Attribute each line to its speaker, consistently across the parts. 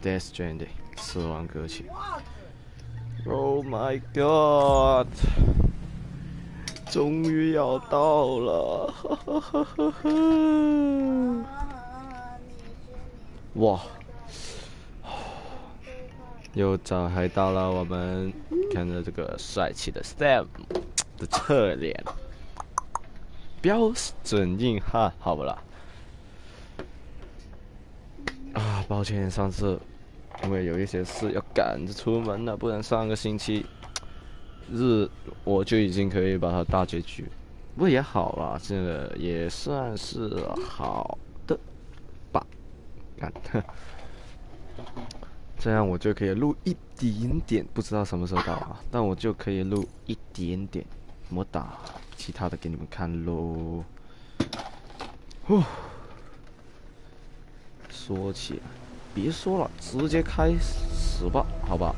Speaker 1: Death Stranding 死亡搁浅。Oh my god！ 终于要到了，哈哈哈哈哈！哇！又早还到了，我们看着这个帅气的 Sam 的侧脸，标准硬汉，好不啦？啊，抱歉，上次因为有一些事要赶着出门了，不然上个星期日我就已经可以把它大结局。不过也好啦，这个也算是好的吧，干。这样我就可以录一点点，不知道什么时候到啊，但我就可以录一点点，么打其他的给你们看喽。说起来，别说了，直接开始吧，好吧？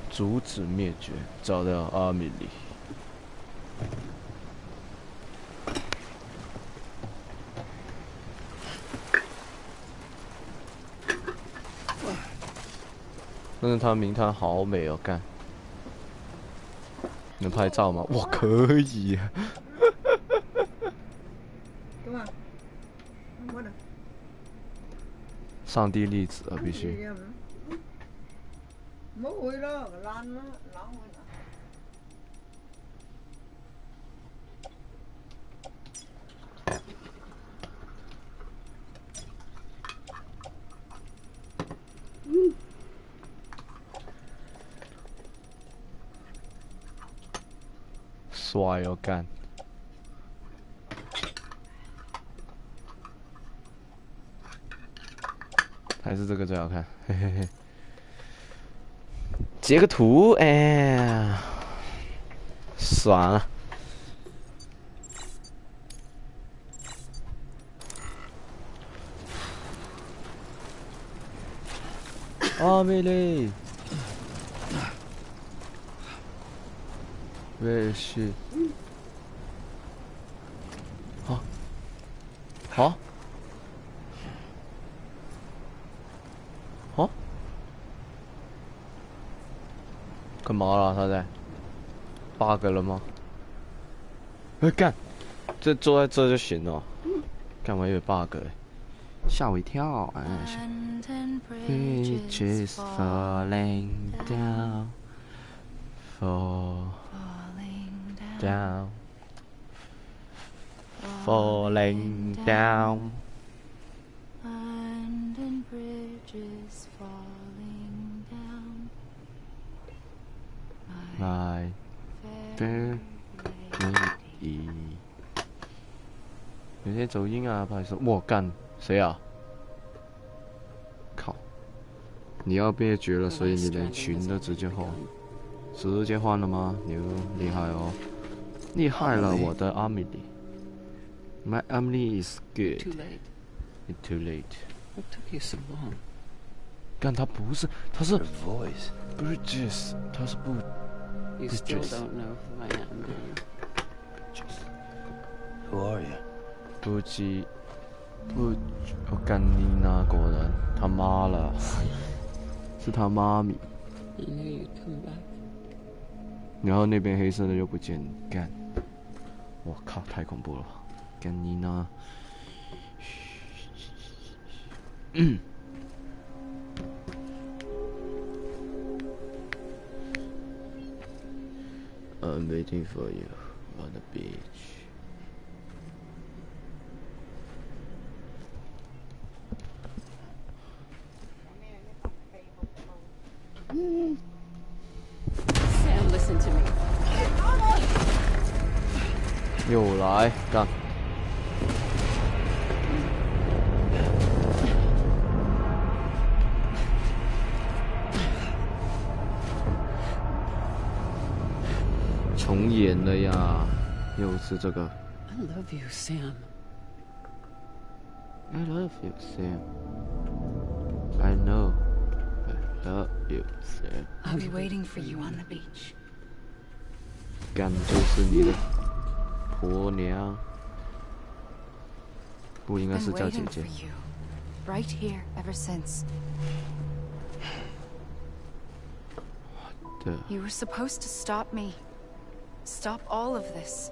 Speaker 1: 阻止灭绝，找到阿米莉。但是它名摊好美哦，干！能拍照吗？我可以。上帝粒子啊，必须。帅哦，干！还是这个最好看，嘿嘿嘿。截个图，哎，爽啊！阿美丽 ，Where is she？ 好，好，好，干嘛了？他在 bug 了吗？干，这坐在这就行了。干嘛有 bug 嘞？吓我一跳！哎。Bridges falling down, falling down, falling down. Abandoned bridges falling down. My fair lady. 有些走音啊，不好意思。我干，谁啊？靠！你要灭绝了，所以你连群都直接换了吗？牛，厉害哦，厉害了，我的阿米莉。My Emily is good. Too late. It's too late.
Speaker 2: What took you so long?
Speaker 1: 干，他不是，他是 Bridges， 他是不
Speaker 2: You still don't know who I am, do you?
Speaker 3: Who are you?
Speaker 1: 不知，我干你那果然他妈了，是他妈咪。
Speaker 2: I knew you'd come back.
Speaker 1: 然后那边黑色的又不见，干！我靠，太恐怖了，干你那。I'm waiting for you on the beach.
Speaker 2: Sam, listen to me.
Speaker 1: 又来干！重演了呀，又是这个。
Speaker 2: I love you, Sam.
Speaker 1: I love you, Sam. I know. I love you, Sam.
Speaker 4: I'll be waiting for you on the beach.
Speaker 1: 干就是你的婆娘。不应该
Speaker 4: Been
Speaker 1: 是叫姐
Speaker 4: waiting
Speaker 1: 姐
Speaker 4: for。you, right here ever since.
Speaker 1: 对，
Speaker 4: You were supposed to stop me. Stop all of this.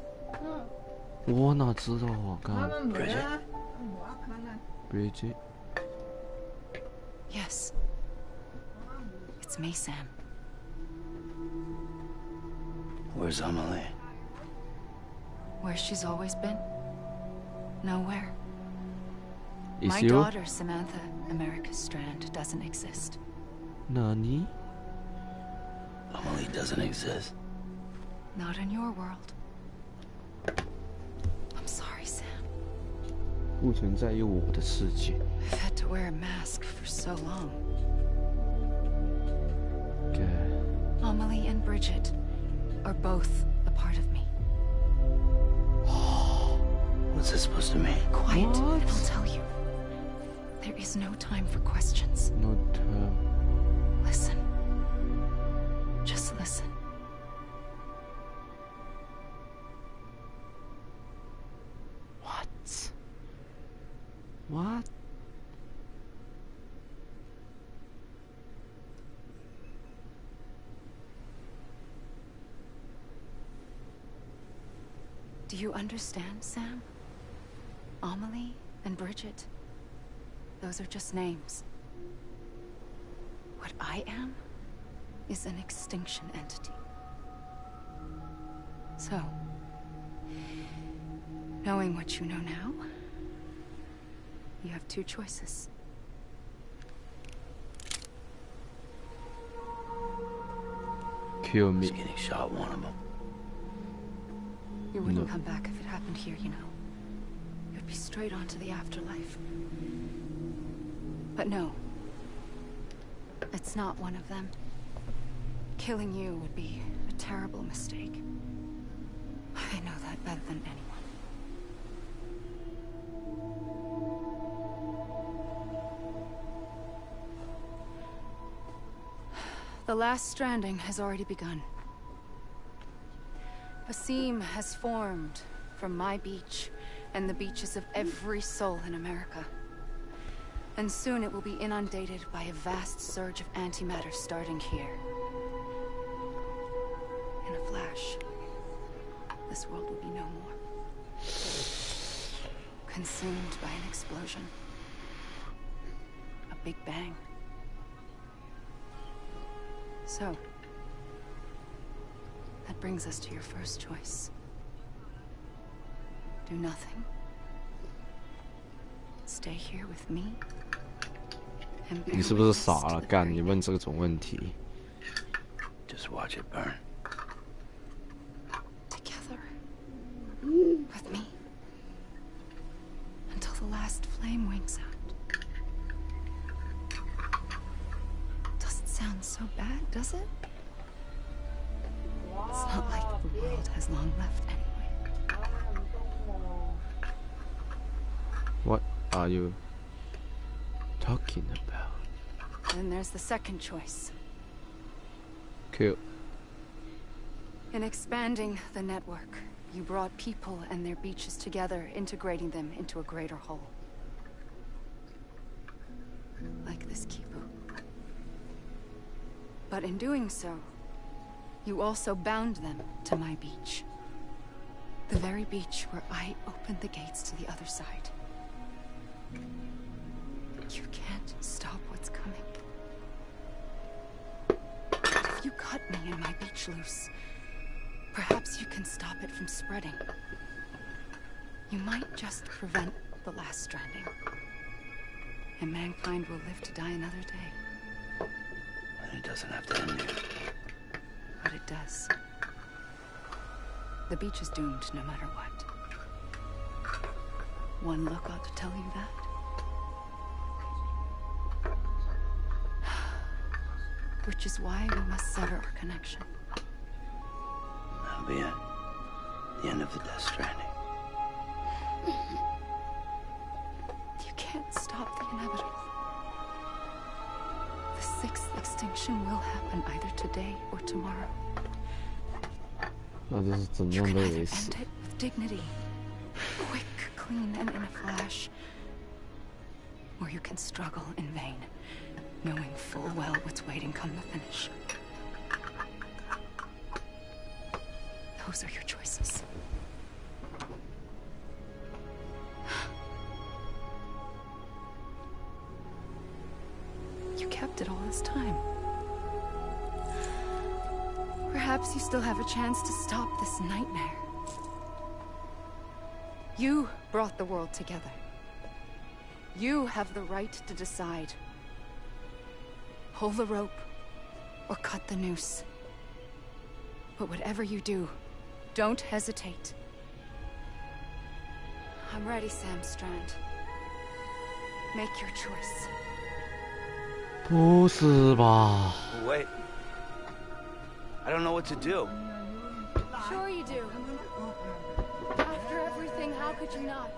Speaker 1: 我哪知道啊？干
Speaker 3: Bridget.
Speaker 1: Bridget，
Speaker 4: Yes. It's me, Sam.
Speaker 3: Where's Emily?
Speaker 4: Where she's always been. Nowhere.
Speaker 1: is
Speaker 4: My
Speaker 1: you？
Speaker 4: daughter, Samantha America Strand, doesn't exist.
Speaker 1: 哪里？
Speaker 3: Emily doesn't exist.
Speaker 4: Not in your world. I'm sorry, Sam.
Speaker 1: 不存在于我的世界。
Speaker 4: I've had to wear a mask for so long.
Speaker 1: Okay.
Speaker 4: Amelie and Bridget are both a part of me.
Speaker 3: What's this supposed to mean?
Speaker 4: Quiet,
Speaker 1: What?
Speaker 4: and I'll tell you. There is no time for questions.
Speaker 1: Not
Speaker 4: Listen. Just listen.
Speaker 1: what? What?
Speaker 4: Do you understand, Sam? Amelie and Bridget. Those are just names. What I am is an extinction entity. So, knowing what you know now, you have two choices.
Speaker 1: Kill
Speaker 3: Is
Speaker 1: me.
Speaker 3: getting shot one of them.
Speaker 4: You wouldn't
Speaker 1: No.
Speaker 4: come back if it happened here, you know. You'd be straight on to the afterlife. But no. It's not one of them. Killing you would be a terrible mistake. I know that better than anyone. The last stranding has already begun. A seam has formed from my beach and the beaches of every soul in America. And soon it will be inundated by a vast surge of antimatter starting here. In a flash, this world will be no more. Consumed by an explosion. A big bang. So, that brings us to your first choice. Do nothing. Stay here with me. And bear
Speaker 1: 你是不是
Speaker 4: witness
Speaker 1: 傻
Speaker 4: to
Speaker 1: 了？
Speaker 4: the
Speaker 1: 干，
Speaker 4: very
Speaker 1: 你问这种问题。
Speaker 3: Just watch it burn.
Speaker 4: together with me until the last flame winks out. Doesn't sound so bad, does it? It's not like the world has long left anyway.
Speaker 1: What are you talking about?
Speaker 4: Then there's the second choice.
Speaker 1: Kill.
Speaker 4: In expanding the network, you brought people and their beaches together, integrating them into a greater whole. Like this kipu. But in doing so, you also bound them to my beach. The very beach where I opened the gates to the other side. You can't stop what's coming. But if you cut me and my beach loose, perhaps you can stop it from spreading. You might just prevent the last stranding. And mankind will live to die another day.
Speaker 3: And it doesn't have to end here.
Speaker 4: But it does. The beach is doomed no matter what. One look ought to tell you that. Which is why we must sever our connection.
Speaker 3: That'll be it. The end of the Death Stranding.
Speaker 4: You can't stop the inevitable. The sixth extinction will happen either today or tomorrow.
Speaker 1: 那这是怎
Speaker 4: You
Speaker 1: 样
Speaker 4: can
Speaker 1: 都
Speaker 4: either
Speaker 1: 得死
Speaker 4: end。it with dignity, quick clean and in a flash. Or you can struggle in vain, knowing full well what's waiting come the finish. Those are your choices. You kept it all this time. Perhaps you still have a chance to stop this nightmare. You brought the world together. You have the right to decide. Pull the rope or cut the noose. But whatever you do, don't hesitate. I'm ready, Sam Strand. Make your choice.
Speaker 1: 不是吧？
Speaker 3: Wait. I don't know what to do.
Speaker 4: Sure you do. After everything, how could you not?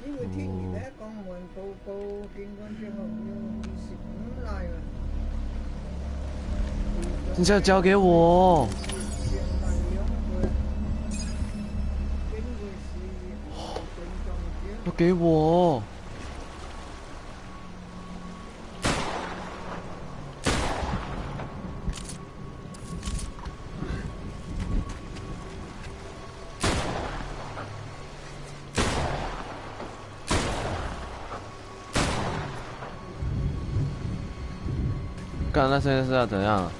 Speaker 5: 呢個天兒第一講冇人報告，見官之後要15賴啊！
Speaker 1: 你这交给我。要给我。干，那现在是要怎样了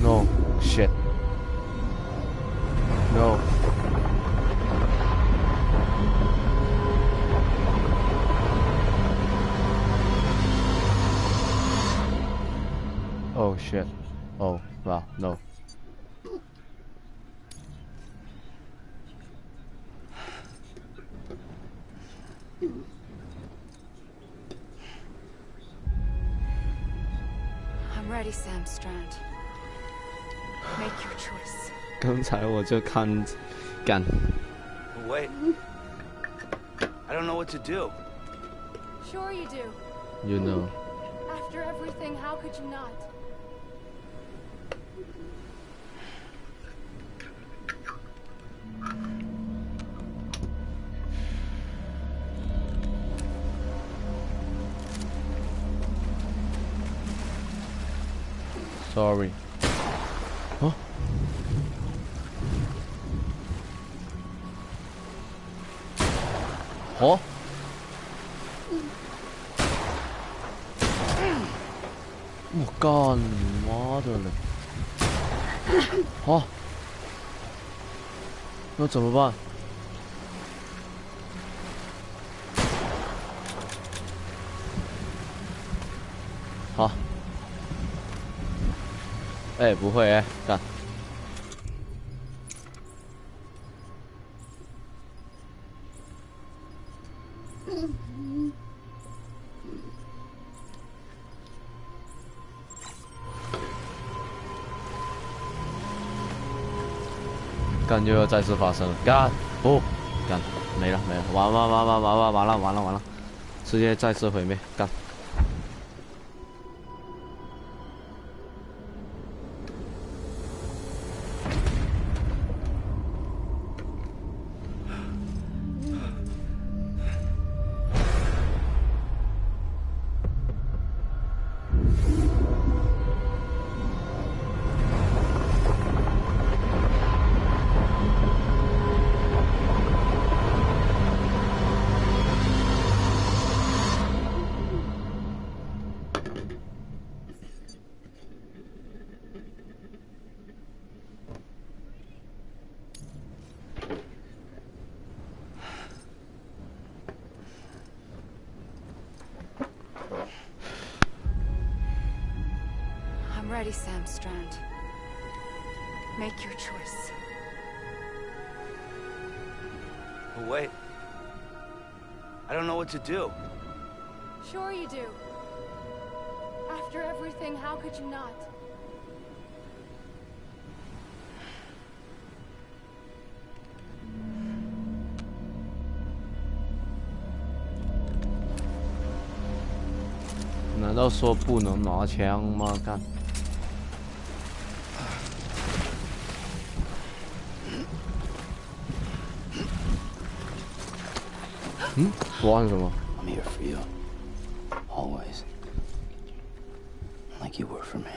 Speaker 1: ？No shit. No. Oh shit. Oh wow, no.
Speaker 4: I'm ready, Sam Strand. Make your choice.
Speaker 1: 刚才我就看干。
Speaker 3: Wait. I don't know what to do.
Speaker 4: Sure you do.
Speaker 1: You know.
Speaker 4: After everything, how could you not?
Speaker 1: Sorry. 啊？哦？我干妈的嘞！好，那怎么办？好。哎，不会哎，干。干就要再次发生了，干不干没了没了，完了，世界再次毁灭，干。
Speaker 4: ready, Sam Strand. Make your choice.
Speaker 3: But wait. I don't know what to do.
Speaker 4: Sure you do. After everything, how could you not?
Speaker 1: 难道说不能拿枪吗？干！玩什么？
Speaker 3: I'm here for you. Always. Like you were for me.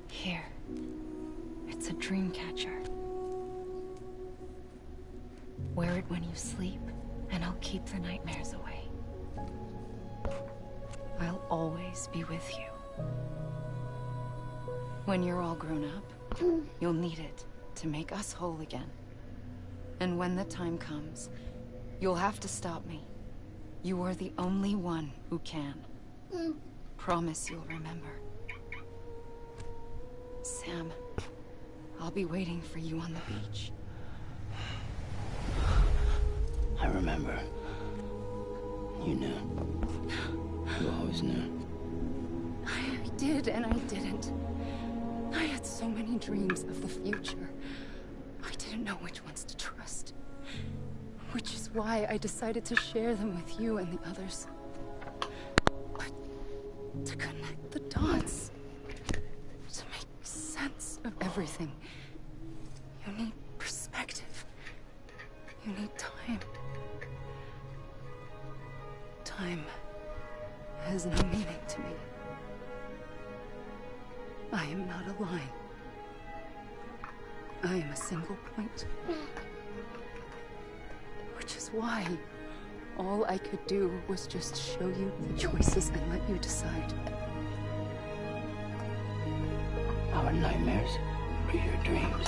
Speaker 4: Here. It's a dream catcher. Wear it when you sleep, and I'll keep the nightmares away. I'll always be with you. When you're all grown up, you'll need it to make us whole again. And when the time comes, you'll have to stop me. You are the only one who can. Promise you'll remember. Sam, I'll be waiting for you on the beach.
Speaker 3: I remember. You knew. You always knew.
Speaker 4: I did and I didn't. I had so many dreams of the future. I didn't know which ones to trust. Which is why I decided to share them with you and the others. But to connect the dots, to make sense of everything, you need perspective. You need time. Time has no meaning to me. I am not a line. I am a single point. Which is why all I could do was just show you the choices and let you decide.
Speaker 3: Our nightmares were your dreams.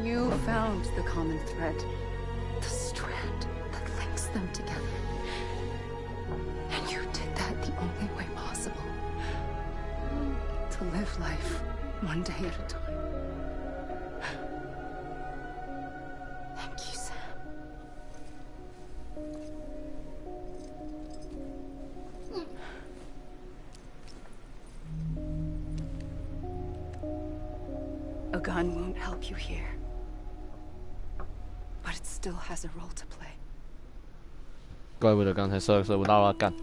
Speaker 4: You found the common thread, the strand that links them together. And you did that the only way possible. To live life one day at a time. Thank you, Sam. A gun won't help you here. But it still has a role to play.
Speaker 1: 怪不得刚才射不到啊！干！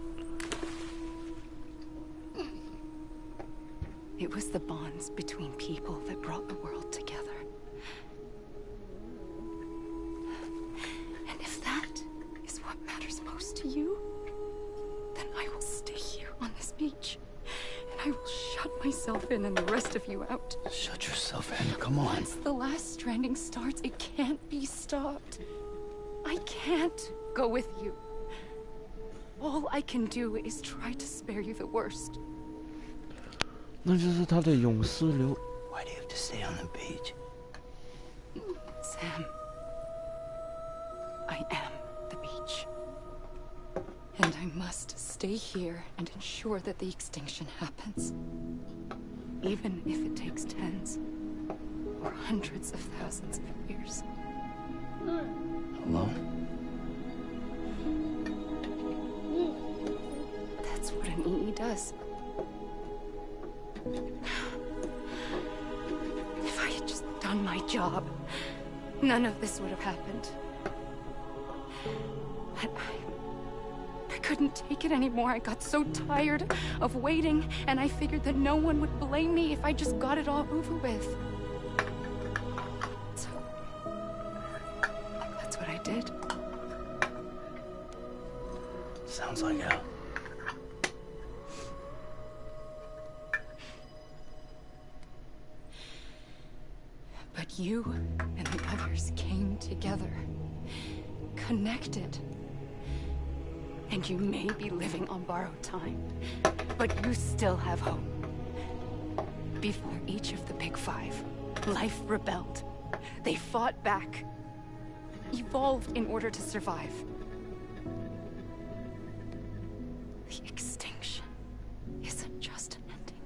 Speaker 4: It was the bonds between people that brought the world together. And if that is what matters most to you, then I will stay here on this beach. And I will shut myself in and the rest of you out.
Speaker 3: Shut yourself in. Come on.
Speaker 4: Once the last stranding starts, it can't be stopped. I can't go with you. All I can do is try to spare you the worst.
Speaker 1: 那就是他的勇士流。
Speaker 3: Why do you have to stay on the beach?
Speaker 4: Sam, I am the beach. And I must stay here and ensure that the extinction happens. Even if it takes tens or hundreds of thousands of years.
Speaker 3: Alone?
Speaker 4: That's what an EE does. If I had just done my job, none of this would have happened. But I couldn't take it anymore. I got so tired of waiting, and I figured that no one would blame me if I just got it all over with. So, that's what I did.
Speaker 3: Sounds like hell.
Speaker 4: But you and the others came together, connected. And you may be living on borrowed time, but you still have hope. Before each of the Big Five, life rebelled. They fought back, evolved in order to survive. The extinction isn't just an ending.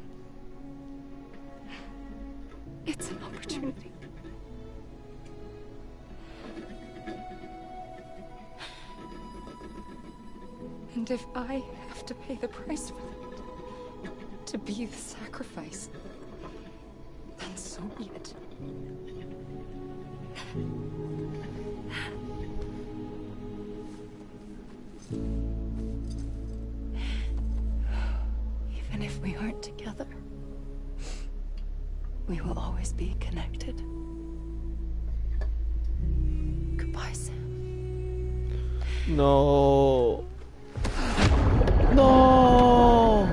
Speaker 4: It's an opportunity. And if I have to pay the price for that, to be the sacrifice, then so be it. Even if we aren't together, we will always be connected. Goodbye, Sam.
Speaker 1: No. No.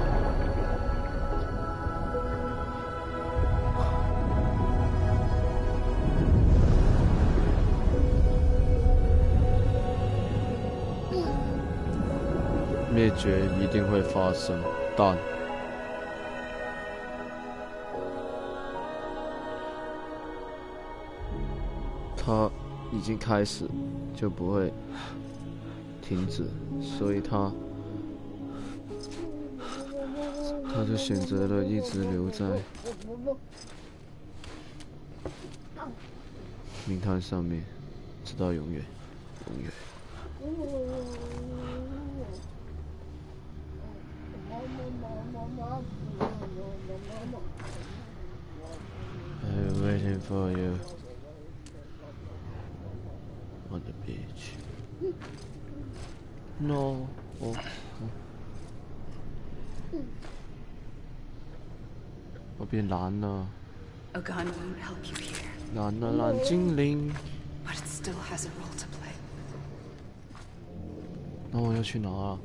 Speaker 1: 灭绝一定会发生，但它已经开始，就不会停止，所以他就选择了一直留在冥滩上面，直到永远，永远。I'm waiting for you on the beach. No. 我变蓝了。
Speaker 4: A gun won't help you here.
Speaker 1: 蓝了，蓝精灵。
Speaker 4: But it still has a role to play.
Speaker 1: 那我要去哪啊？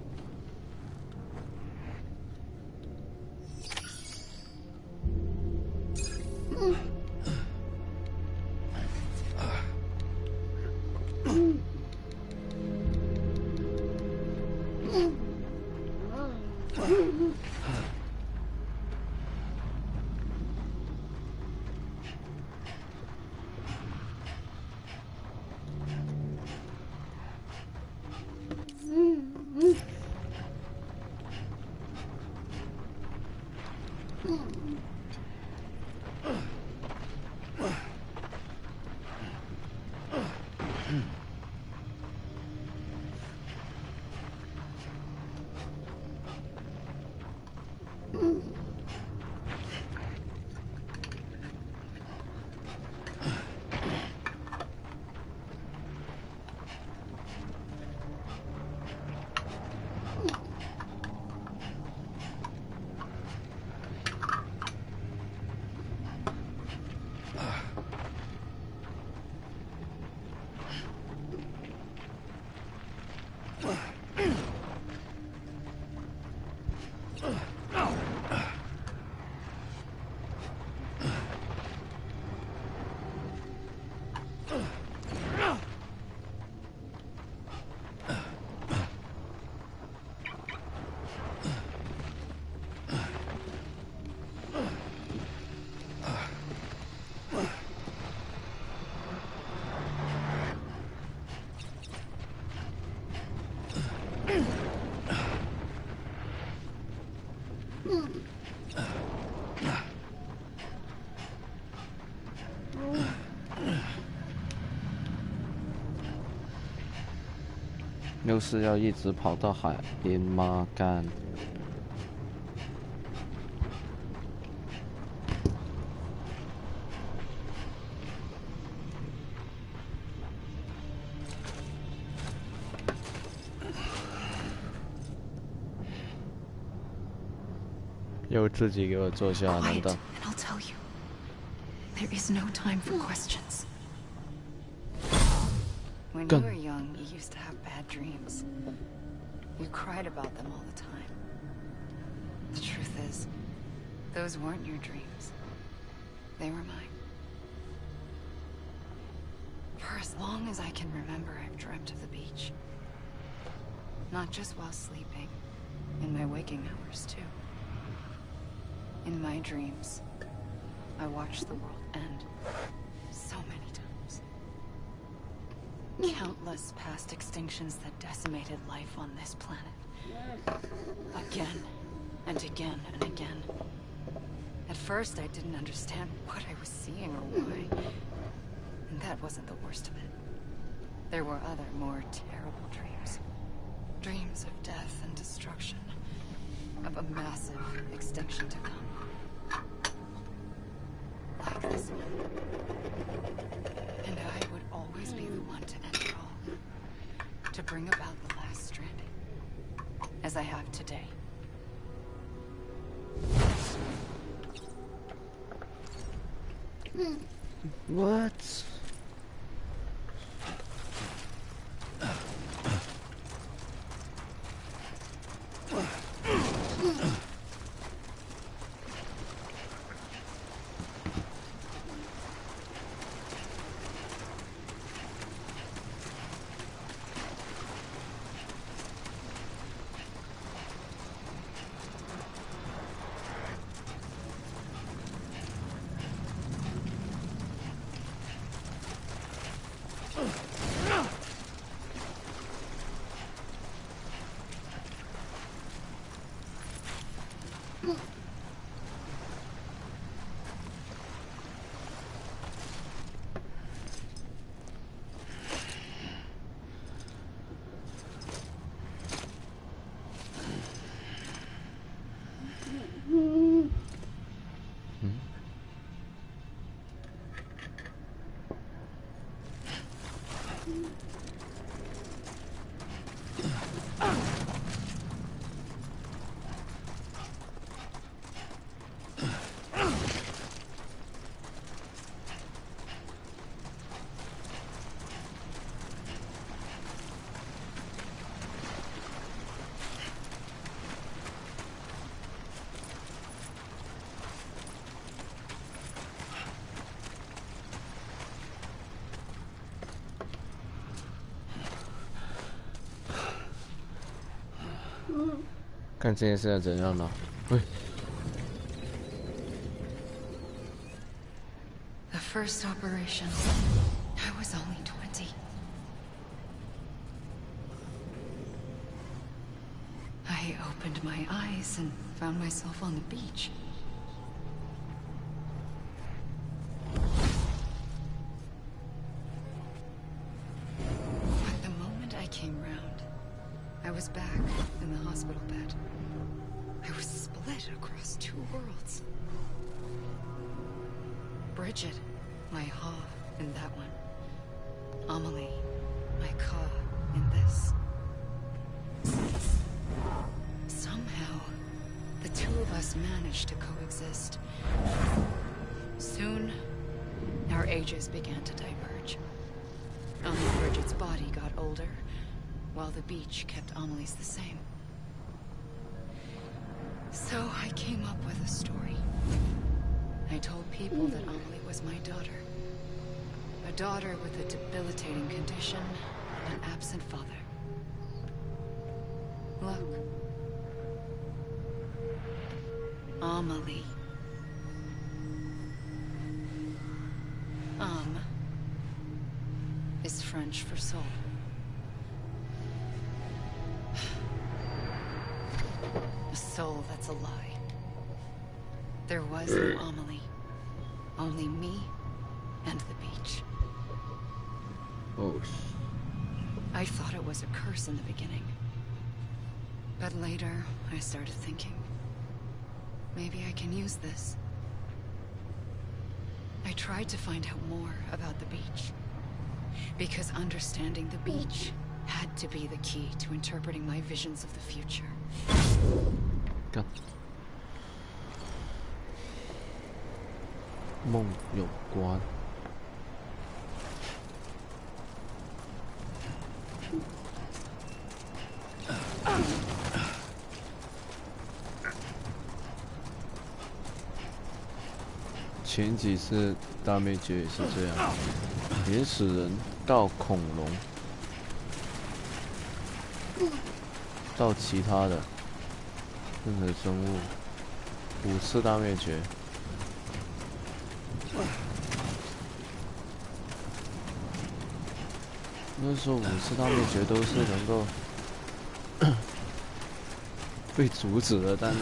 Speaker 1: 又是要一直跑到海边吗？干！又自己给我坐下，难
Speaker 4: Quiet,
Speaker 1: 道？
Speaker 4: and I'll tell you. There is no time for questions. When you were young, you used to have bad dreams. You cried about them all the time. The truth is, those weren't your dreams. They were mine. For as long as I can remember, I've dreamt of the beach. Not just while sleeping, in my waking hours too. In my dreams, I watched the world end so many times. Countless past extinctions that decimated life on this planet. Again and again and again. At first, I didn't understand what I was seeing or why. And that wasn't the worst of it. There were other, more terrible dreams. Dreams of death and destruction. Of a massive extinction to come. Like this one. And I would always be the one to end it all. To bring about the last stranding. As I have today.
Speaker 1: What?看这件事要怎样呢？喂。
Speaker 4: The first operation, I was only 20. I opened my eyes and found myself on the beach. But the moment I came round, I was back in the hospital bed. I was split across two worlds. Bridget, my Ha in that one. Amelie, my Ka in this. Somehow, the two of us managed to coexist. Soon, our ages began to diverge. Only Bridget's body got older, while the beach kept Amelie's the same. So I came up with a story. I told people that Amelie was my daughter. A daughter with a debilitating condition and an absent father. Look. Amelie. Is French for soul. A soul that's a lie. There was no Amelie. Only me and the beach.
Speaker 1: Oh.
Speaker 4: I thought it was a curse in the beginning. But later, I started thinking, maybe I can use this. I tried to find out more about the beach. Because understanding the beach had to be the key to interpreting my visions of the future.
Speaker 1: Go. 梦有关。前几次大妹姐也是这样，原始人到恐龙。到其他的任何生物，5次大灭绝。那时候5次大灭绝都是能够被阻止的，但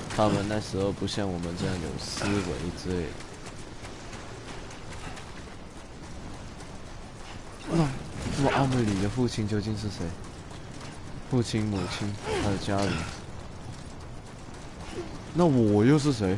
Speaker 1: 他们那时候不像我们这样有思维之类的。那么奥梅里的父亲究竟是谁？父亲、母亲，他的家人。那我又是谁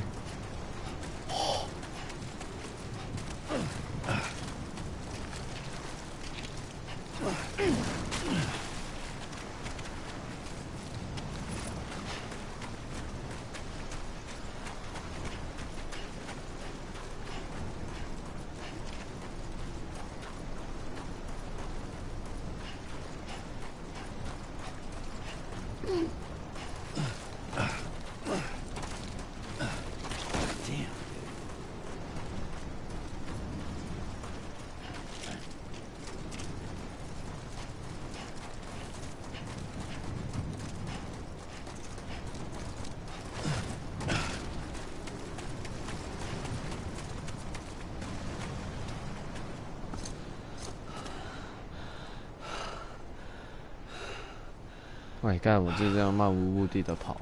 Speaker 1: ？My God， 我就这样漫无目的的跑。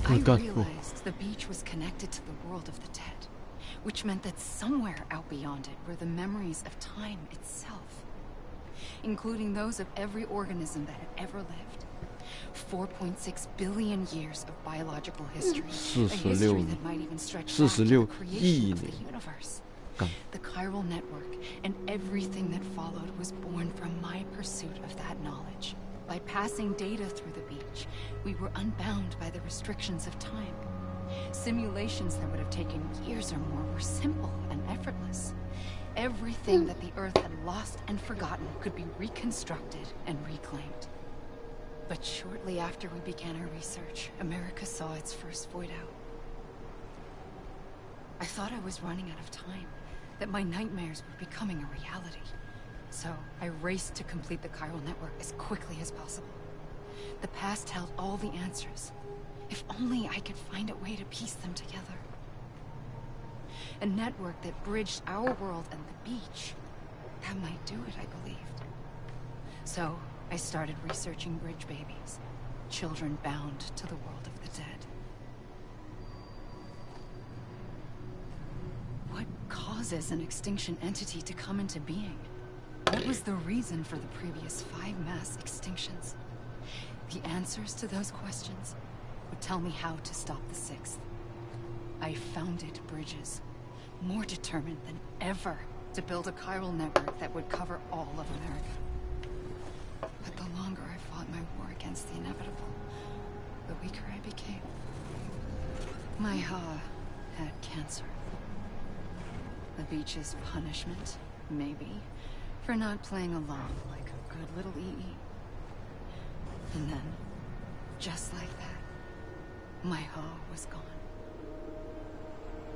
Speaker 4: I realized the beach was connected to the world of the dead, which meant that somewhere out beyond it were the memories of time itself, including those of every organism that had ever lived. 4.6 billion years of biological history, a history that might even stretch back to the creation of the universe. The chiral network and everything that followed was born from my pursuit of that knowledge. By passing data through the beach, we were unbound by the restrictions of time. Simulations that would have taken years or more were simple and effortless. Everything that the Earth had lost and forgotten could be reconstructed and reclaimed. But shortly after we began our research, America saw its first void out. I thought I was running out of time, that my nightmares were becoming a reality. So I raced to complete the chiral network as quickly as possible. The past held all the answers. If only I could find a way to piece them together. A network that bridged our world and the beach. That might do it, I believed. So I started researching bridge babies, children bound to the world of the dead. What causes an extinction entity to come into being? What was the reason for the previous 5 mass extinctions? The answers to those questions would tell me how to stop the 6th. I founded bridges, more determined than ever to build a chiral network that would cover all of America. But the longer I fought my war against the inevitable, the weaker I became. My Ha had cancer. The beach's punishment, maybe, for not playing along like a good little EE. And then, just like that, my Ha was gone.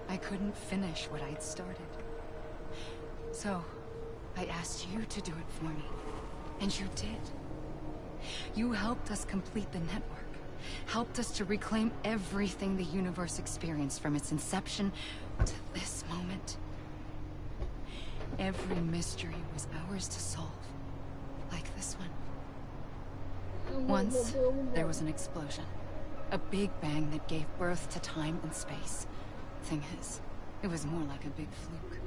Speaker 4: I couldn't finish what I'd started. So, I asked you to do it for me. And you did. You helped us complete the network. Helped us to reclaim everything the universe experienced from its inception to this moment. Every mystery was ours to solve. Like this one. Once, there was an explosion. A big bang that gave birth to time and space. Thing is, it was more like a big fluke.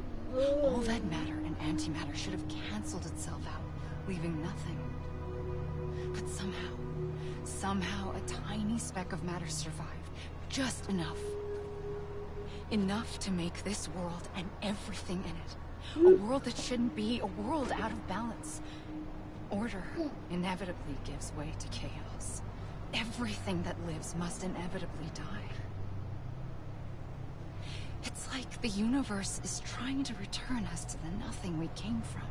Speaker 4: All that matter and antimatter should have canceled itself out, leaving nothing. But somehow a tiny speck of matter survived. Just enough. Enough to make this world and everything in it. A world that shouldn't be, a world out of balance. Order inevitably gives way to chaos. Everything that lives must inevitably die. It's like the universe is trying to return us to the nothing we came from.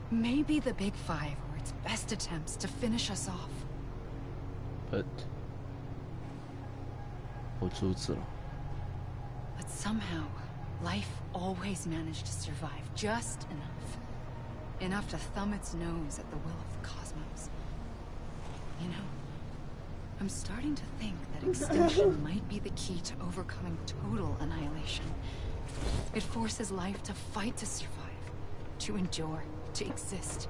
Speaker 4: Maybe the Big Five were its best attempts to finish us off.
Speaker 1: But
Speaker 4: somehow, Life always managed to survive just enough. Enough to thumb its nose at the will of the cosmos. You know, I'm starting to think that extinction might be the key to overcoming total annihilation. It forces life to fight to survive, to endure, to exist.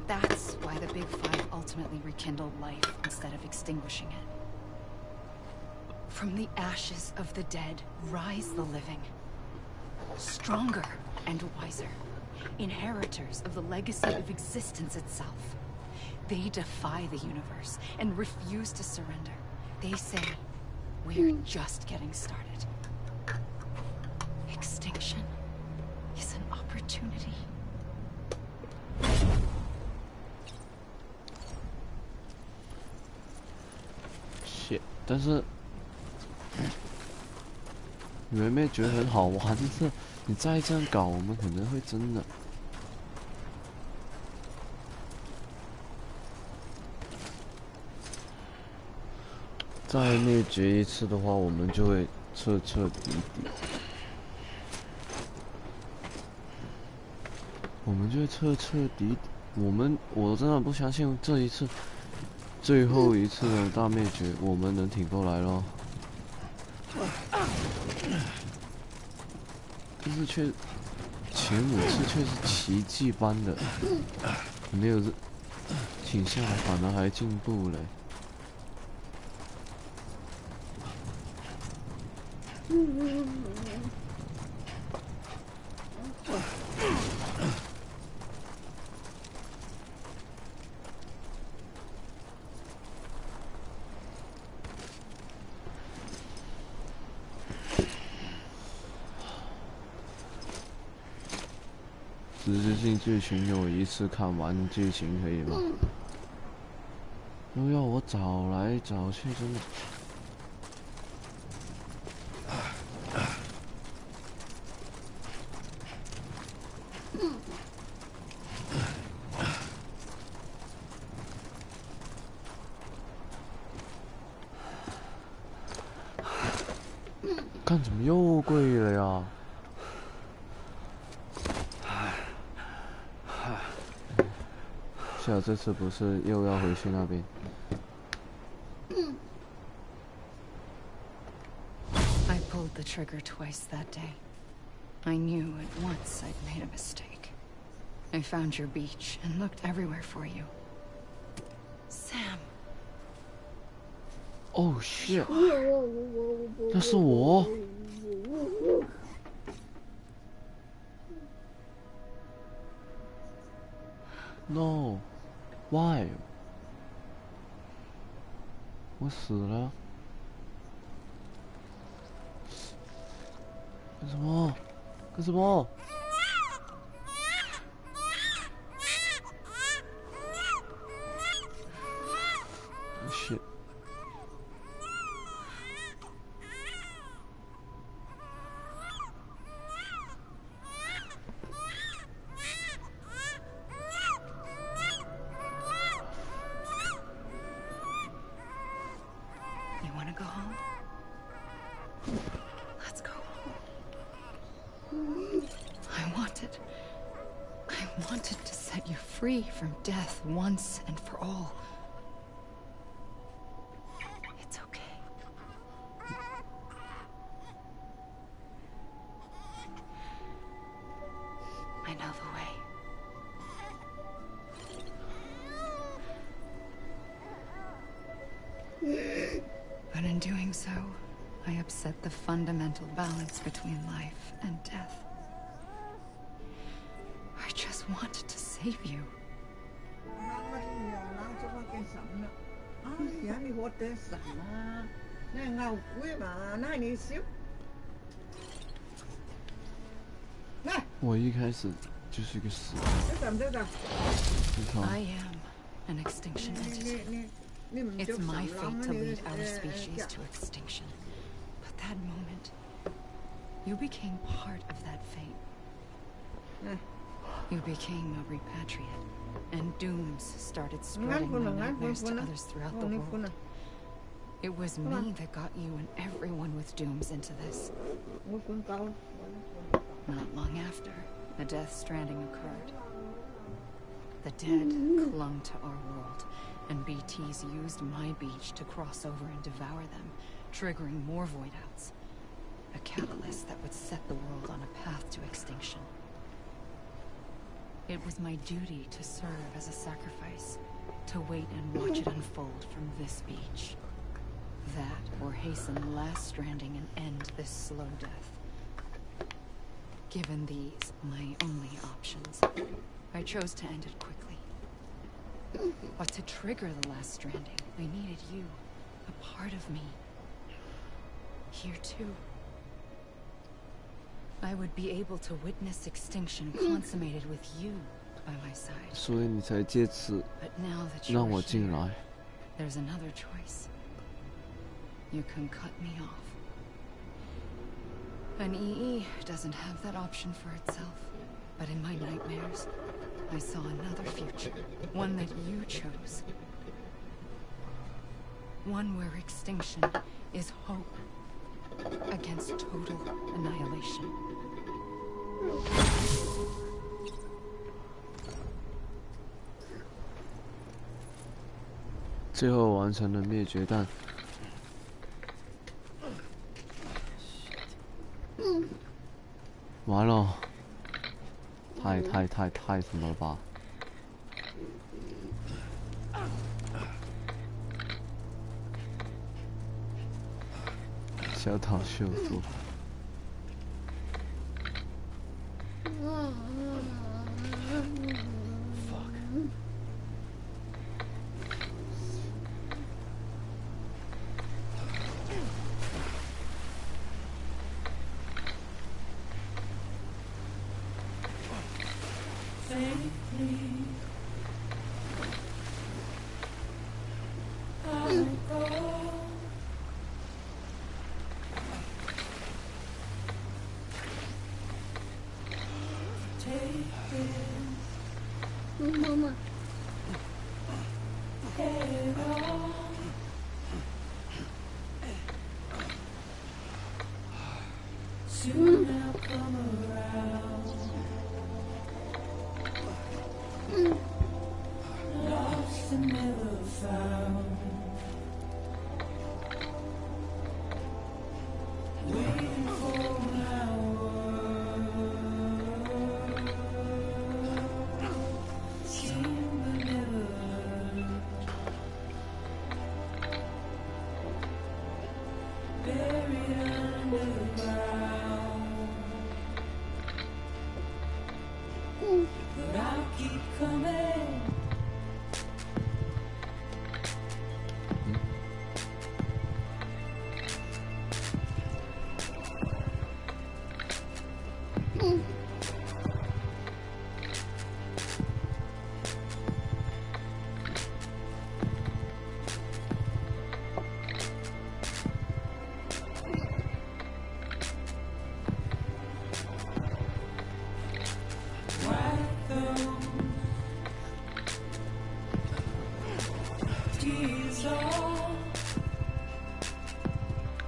Speaker 4: That's why the Big Five ultimately rekindled life instead of extinguishing it. From the ashes of the dead rise the living. Stronger and wiser. Inheritors of the legacy of existence itself. They defy the universe and refuse to surrender. They say, we're just getting started. Extinction is an opportunity.
Speaker 1: shit， 但是你们没觉得很好玩？就是你再这样搞，我们可能会真的。再灭绝一次的话，我们就会彻彻底底，我们就会彻彻底底。我真的不相信这一次，最后一次的大灭绝，我们能挺过来咯。但是却前5次却是奇迹般的，没有挺下来，反而还进步了。实质性剧情有一次看完剧情可以吗？都要我找来找去，真的。看怎么又跪了呀？下这次不是又要回去那边？
Speaker 4: I pulled the trigger twice that day. I knew at once I'd made a mistake. I found your beach and looked everywhere for you. Sam.
Speaker 1: Oh shit！ 那是我。No， why？ 我死了。干什么？干什么？ shit！
Speaker 4: You want to go home? Let's go home. I wanted to set you free from death once and for all. It's okay. I know the way. But in doing so, I upset the fundamental balance between life and death. I just wanted to save you. I
Speaker 1: 我一开始就是个死人。
Speaker 4: am an extinction entity. It's my fate to lead our species to extinction. But that moment, you became part of that fate. You became a repatriate, and dooms started spreading my nightmares to others throughout the world. It was me that got you and everyone with dooms into this.
Speaker 5: 我滚高。
Speaker 4: Not long after, a death stranding occurred. The dead clung to our world, and BTs used my beach to cross over and devour them, triggering more void outs. A catalyst that would set the world on a path to extinction. It was my duty to serve as a sacrifice, to wait and watch it unfold from this beach. That, or hasten the last stranding and end this slow death. Given these, my only options, I chose to end it quickly. But to trigger the last stranding, I needed you, a part of me. Here too. I would be able to witness extinction consummated with you by my side.
Speaker 1: 所以你才借此
Speaker 4: But now that
Speaker 1: 让
Speaker 4: you're
Speaker 1: 我进
Speaker 4: here,
Speaker 1: 来。
Speaker 4: there's another choice. You can cut me off. An EE doesn't have that option for itself. But in my nightmares, I saw another future. One that you chose. One where extinction is hope against total annihilation.
Speaker 1: 最后完成了灭绝弹。完了，太什么了吧？小岛秀夫。
Speaker 6: 妈妈。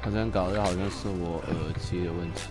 Speaker 6: 好像搞的好像是我耳机的问题。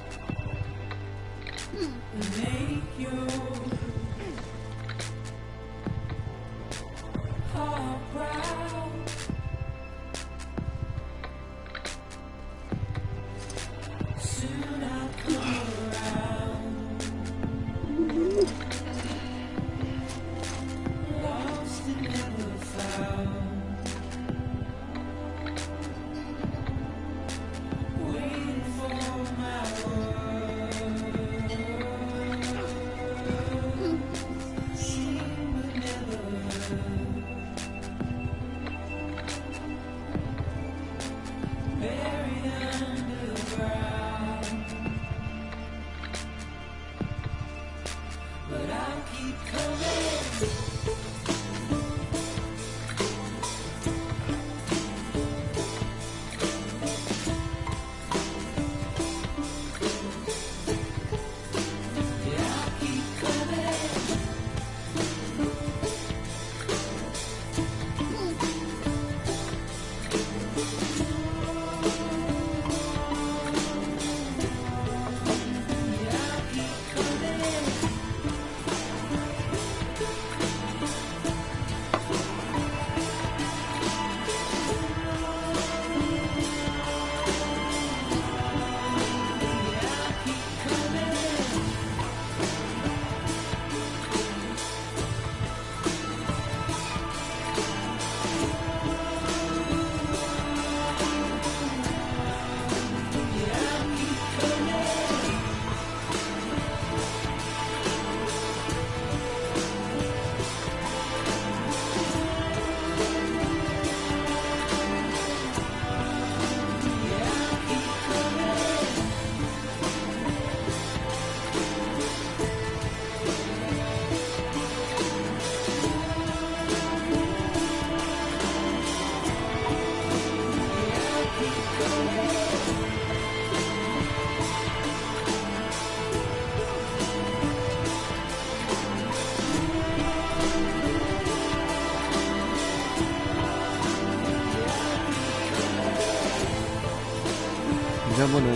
Speaker 6: 你能不能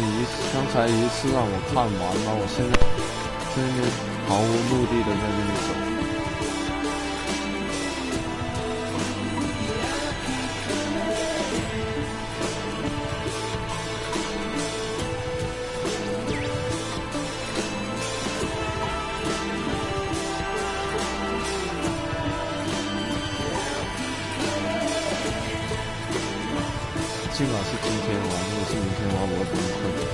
Speaker 6: 刚才一次让我看完吗？我现在在那边毫无目的的在那边走。今晚是今天玩，如果是明天玩，我会崩溃。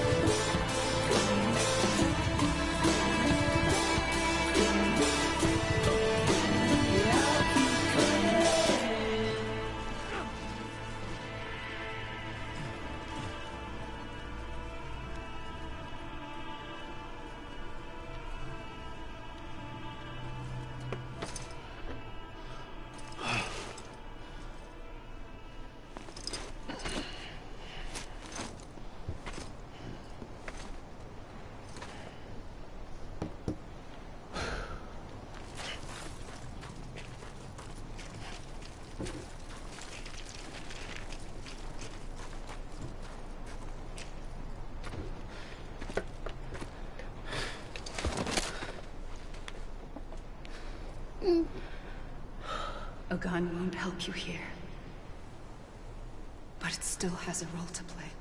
Speaker 4: A gun won't help you here. But it still has a role to play.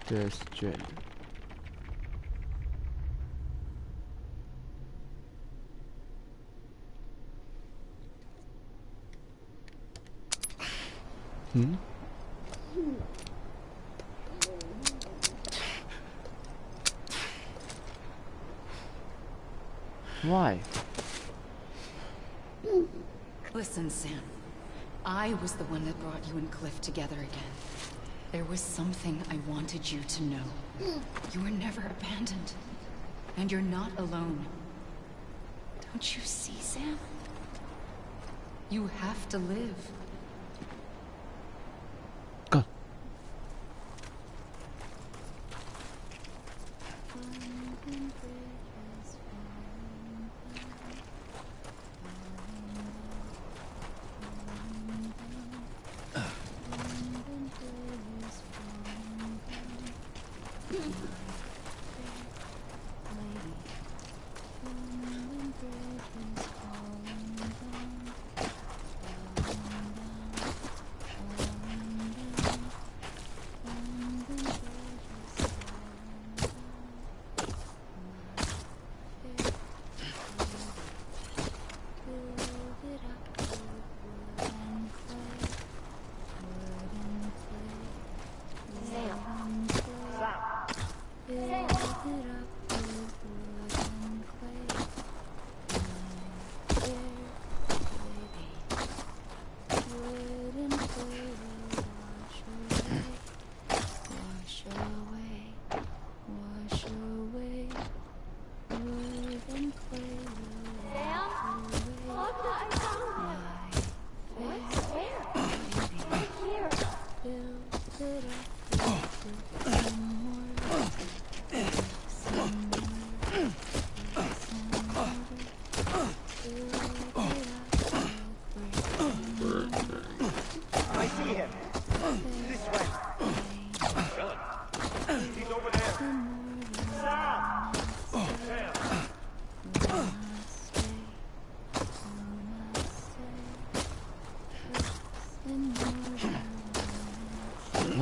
Speaker 6: There's Jade. Why?
Speaker 4: Listen, Sam. I was the one that brought you and Cliff together again. There was something I wanted you to know. You were never abandoned. And you're not alone. Don't you see, Sam? You have to live.
Speaker 6: Go.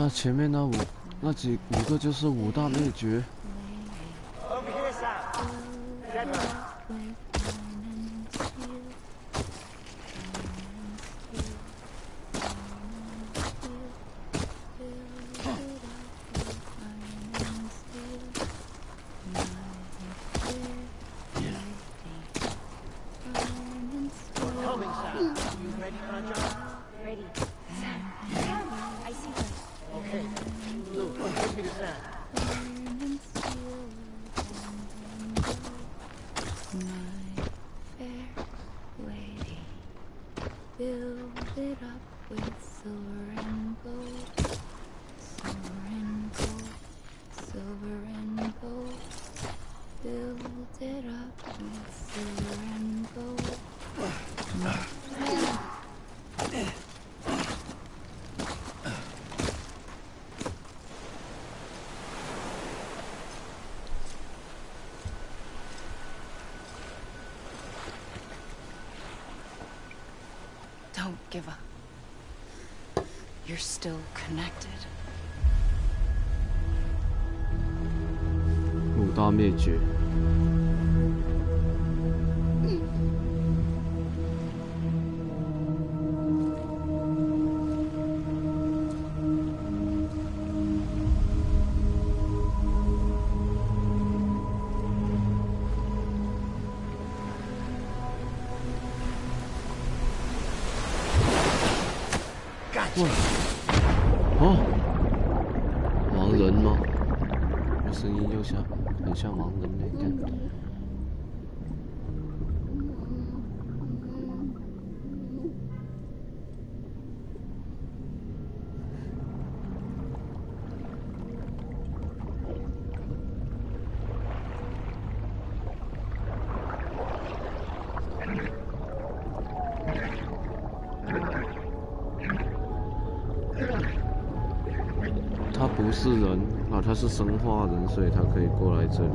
Speaker 6: 那前面那五个就是五大灭绝。
Speaker 4: Don't give up. You're still connected.
Speaker 6: 五大灭绝。哇！哦，盲人吗？这声音又像，很像盲人的，你看。他不是人啊，他是生化人，所以他可以过来这里。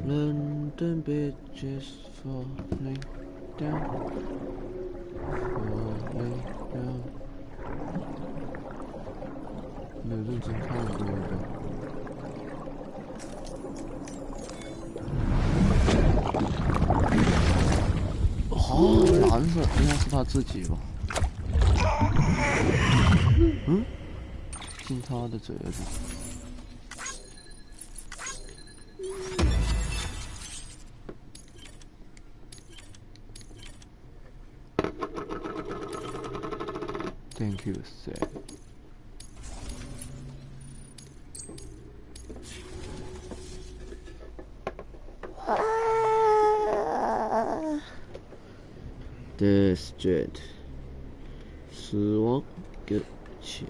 Speaker 6: London bridges falling down, falling down。没有认真看过的。哦，蓝色应该是他自己吧？嗯，进他的嘴里。Thank you, sir. Destroyed. 死亡搁浅。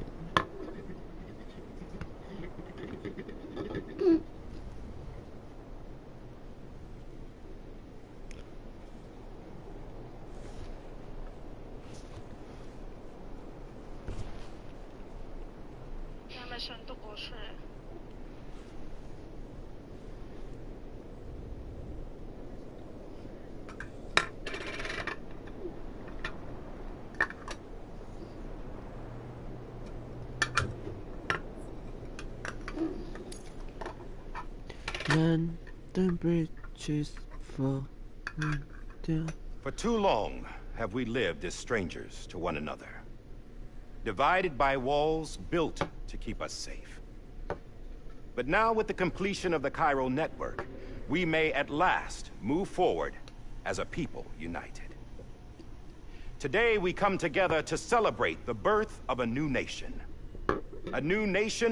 Speaker 6: London bridges falling down.
Speaker 7: For too long have we lived as strangers to one another, divided by walls built to keep us safe. But now, with the completion of the Cairo network, we may at last move forward as a people united. Today we come together to celebrate the birth of a new nation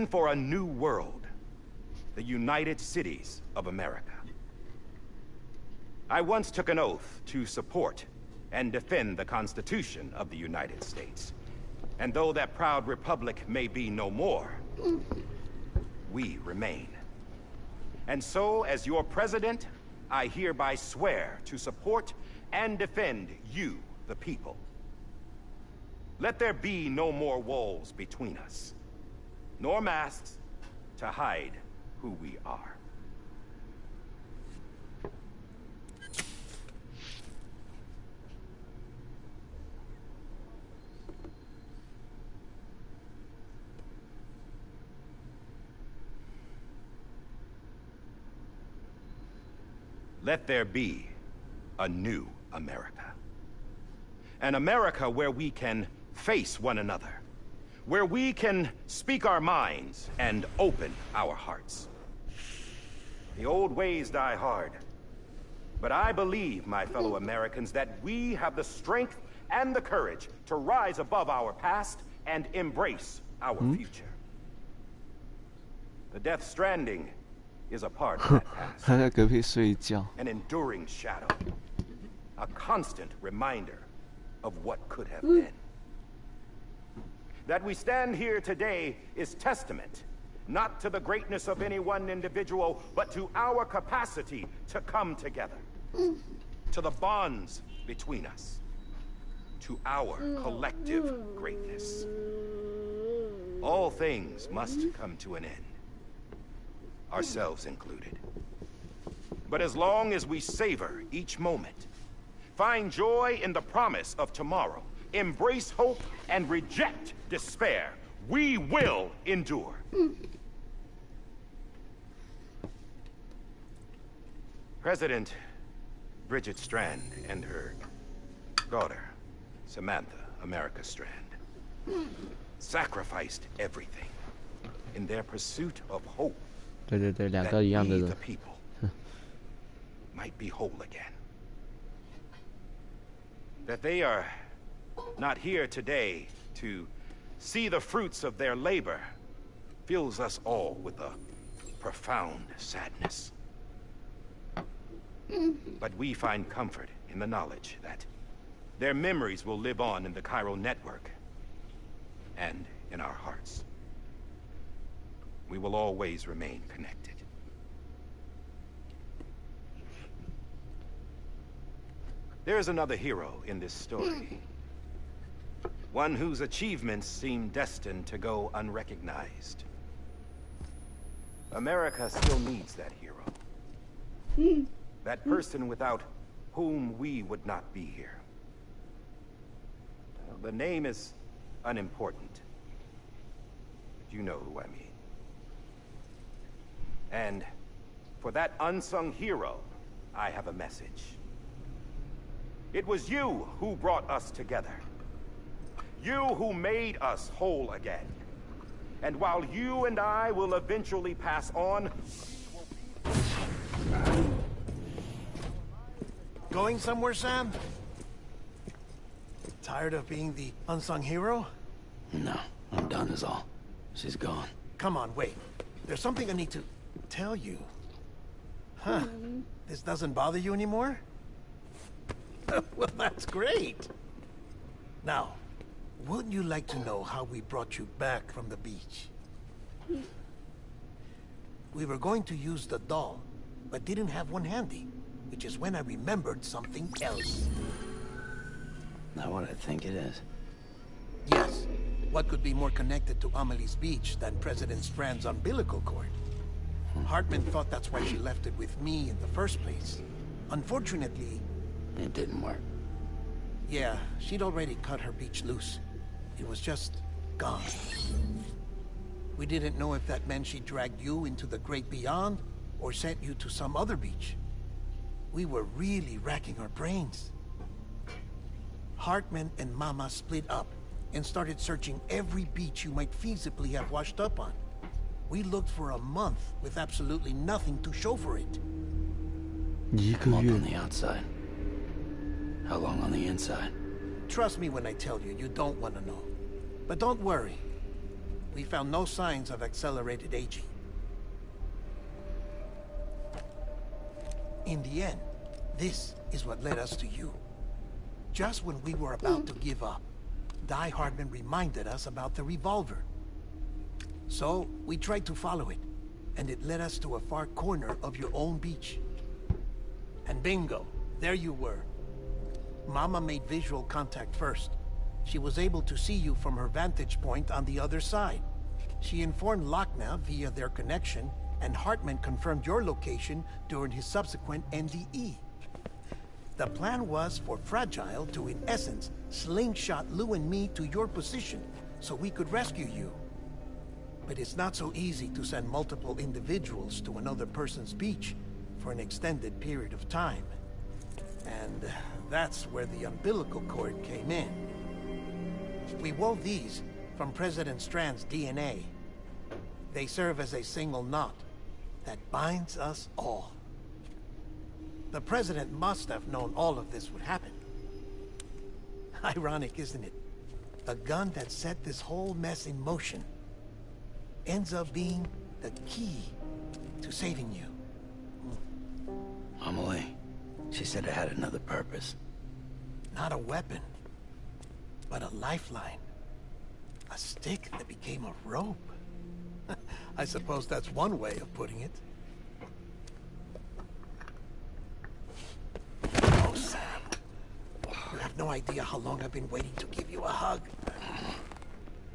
Speaker 7: for a new world. The United Cities of America. I once took an oath to support and defend the Constitution of the United States. And though that proud republic may be no more, we remain. And so, as your president, I hereby swear to support and defend you, the people. Let there be no more walls between us, nor masks to hide who we are. let there be a new America. An America where we can face one another, where we can speak our minds and open our hearts. The old ways die hard, but I believe, my fellow Americans, that we have the strength and the courage to rise above our past and embrace our future. The Death Stranding is a part of that
Speaker 6: 还
Speaker 7: past,
Speaker 6: 在隔壁睡觉。
Speaker 7: an enduring shadow, a constant reminder of what could have been. That we stand here today is testament, not to the greatness of any one individual, but to our capacity to come together, to the bonds between us, to our collective greatness. All things must come to an end, ourselves included. But as long as we savor each moment, find joy in the promise of tomorrow, embrace hope, and reject despair, we will endure. President Bridget Strand and her daughter, Samantha America Strand, sacrificed everything in their pursuit of hope
Speaker 6: 对对对，两
Speaker 7: that
Speaker 6: 个一样的
Speaker 7: we,
Speaker 6: 人
Speaker 7: the。people, might be whole again. That they are not here today to see the fruits of their labor fills us all with a profound sadness. But we find comfort in the knowledge that their memories will live on in the Cairo network and in our hearts. We will always remain connected. There is another hero in this story. One whose achievements seem destined to go unrecognized. America still needs that hero. That person without whom we would not be here. The name is unimportant. But you know who I mean. And for that unsung hero, I have a message. It was you who brought us together. You who made us whole again. And while you and I will eventually pass on...
Speaker 8: Going somewhere, Sam? Tired of being the unsung hero?
Speaker 3: No, I'm done is all. She's gone.
Speaker 8: Come on, wait. There's something I need to tell you. Huh. This doesn't bother you anymore? Well, that's great. Now, wouldn't you like to know how we brought you back from the beach? We were going to use the doll, but didn't have one handy, which is when I remembered something else.
Speaker 3: Not what I think it is.
Speaker 8: Yes. What could be more connected to Amelie's beach than President Strand's umbilical cord? Hartman thought that's why she left it with me in the first place. Unfortunately...
Speaker 3: It didn't work.
Speaker 8: Yeah, she'd already cut her beach loose. It was just gone. We didn't know if that meant she dragged you into the great beyond, or sent you to some other beach. We were really racking our brains. Hartman and Mama split up and started searching every beach you might feasibly have washed up on. We looked for a month with absolutely nothing to show for it.
Speaker 6: 一
Speaker 3: I'm
Speaker 6: 个
Speaker 3: up
Speaker 6: 月
Speaker 3: on the outside. How long on the inside?
Speaker 8: Trust me when I tell you, you don't want to know. But don't worry. We found no signs of accelerated aging. In the end, this is what led us to you. Just when we were about to give up, Die Hardman reminded us about the revolver. So, we tried to follow it, and it led us to a far corner of your own beach. And bingo, there you were. Mama made visual contact first. She was able to see you from her vantage point on the other side. She informed Lochna via their connection, and Hartman confirmed your location during his subsequent NDE. The plan was for Fragile to, in essence, slingshot Lou and me to your position, so we could rescue you. But it's not so easy to send multiple individuals to another person's beach, for an extended period of time. And that's where the umbilical cord came in. We wove these from President Strand's DNA. They serve as a single knot that binds us all. The President must have known all of this would happen. Ironic, isn't it? The gun that set this whole mess in motion ends up being the key to saving you.
Speaker 3: Amelie, she said it had another purpose.
Speaker 8: Not a weapon, but a lifeline. A stick that became a rope. I suppose that's one way of putting it. Oh, Sam. You have no idea how long I've been waiting to give you a hug.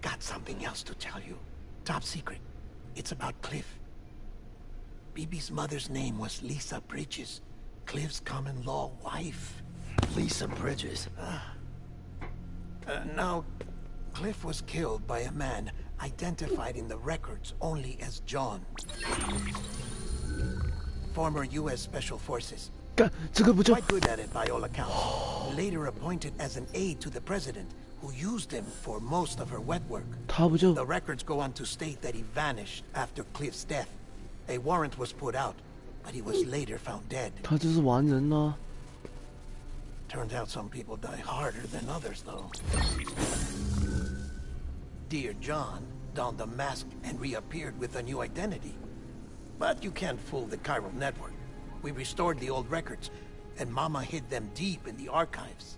Speaker 8: Got something else to tell you. Top secret. It's about Cliff. BB's mother's name was Lisa Bridges, Cliff's common-law wife.
Speaker 3: Lisa Bridges.
Speaker 8: Now, Cliff was killed by a man identified in the records only as John. Former U.S. Special Forces.
Speaker 6: 干，这个不就
Speaker 8: Quite good at it by all accounts. Later appointed as an aide to the president, who used him for most of her wet work.
Speaker 6: 他不就
Speaker 8: The records go on to state that he vanished after Cliff's death. A warrant was put out, but he was later found dead.
Speaker 6: 他就是完人啊？
Speaker 8: Turns out some people die harder than others, though. Dear John donned a mask and reappeared with a new identity. But you can't fool the chiral network. We restored the old records, and Mama hid them deep in the archives.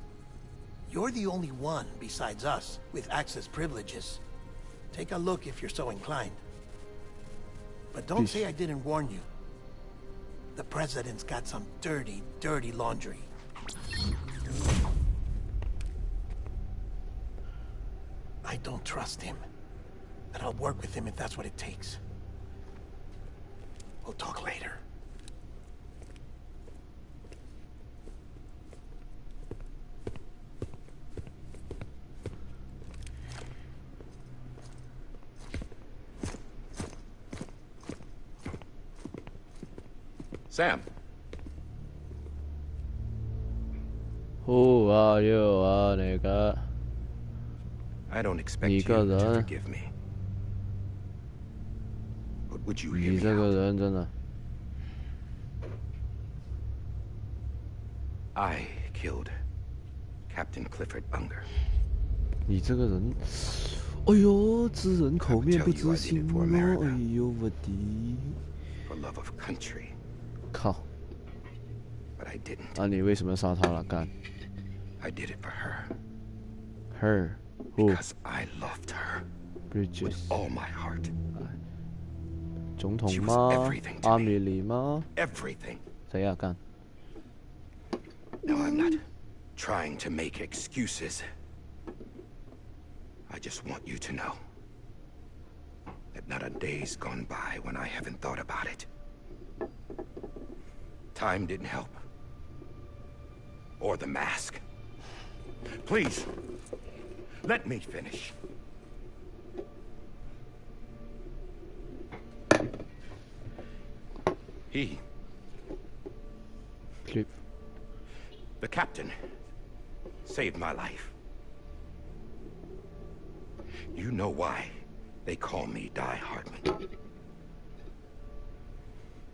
Speaker 8: You're the only one besides us with access privileges. Take a look if you're so inclined. But don't say I didn't warn you. The president's got some dirty, dirty laundry. I don't trust him. But I'll work with him if that's what it takes. We'll talk later.
Speaker 7: Sam.
Speaker 6: Who are you 啊，那个
Speaker 7: I don't expect you
Speaker 6: 你个
Speaker 7: to
Speaker 6: 人，
Speaker 7: forgive me. But would you
Speaker 6: 你
Speaker 7: hear
Speaker 6: 这
Speaker 7: me
Speaker 6: 个
Speaker 7: out?
Speaker 6: 人真的，
Speaker 7: I killed Captain Clifford Unger.
Speaker 6: 你这个人，哎呦，知人口面不知心哦，哎呦我的，
Speaker 7: For love of country.
Speaker 6: 靠！
Speaker 7: But I didn't.
Speaker 6: 啊，你为什么杀他了？干
Speaker 7: I did it for her.
Speaker 6: ，her who
Speaker 7: Because I loved her
Speaker 6: Bridges
Speaker 7: with all my heart.
Speaker 6: 总统
Speaker 7: She
Speaker 6: 吗
Speaker 7: was everything？ to
Speaker 6: 阿
Speaker 7: me
Speaker 6: 米莉吗？
Speaker 7: Everything.
Speaker 6: 谁呀？干！
Speaker 7: No, I'm not trying to make excuses. I just want you to know that not a day's gone by when I haven't thought about it. Time didn't help. Or the mask. Please, let me finish. He,
Speaker 6: Clip，
Speaker 7: the captain, saved my life. You know why they call me Die Hardman.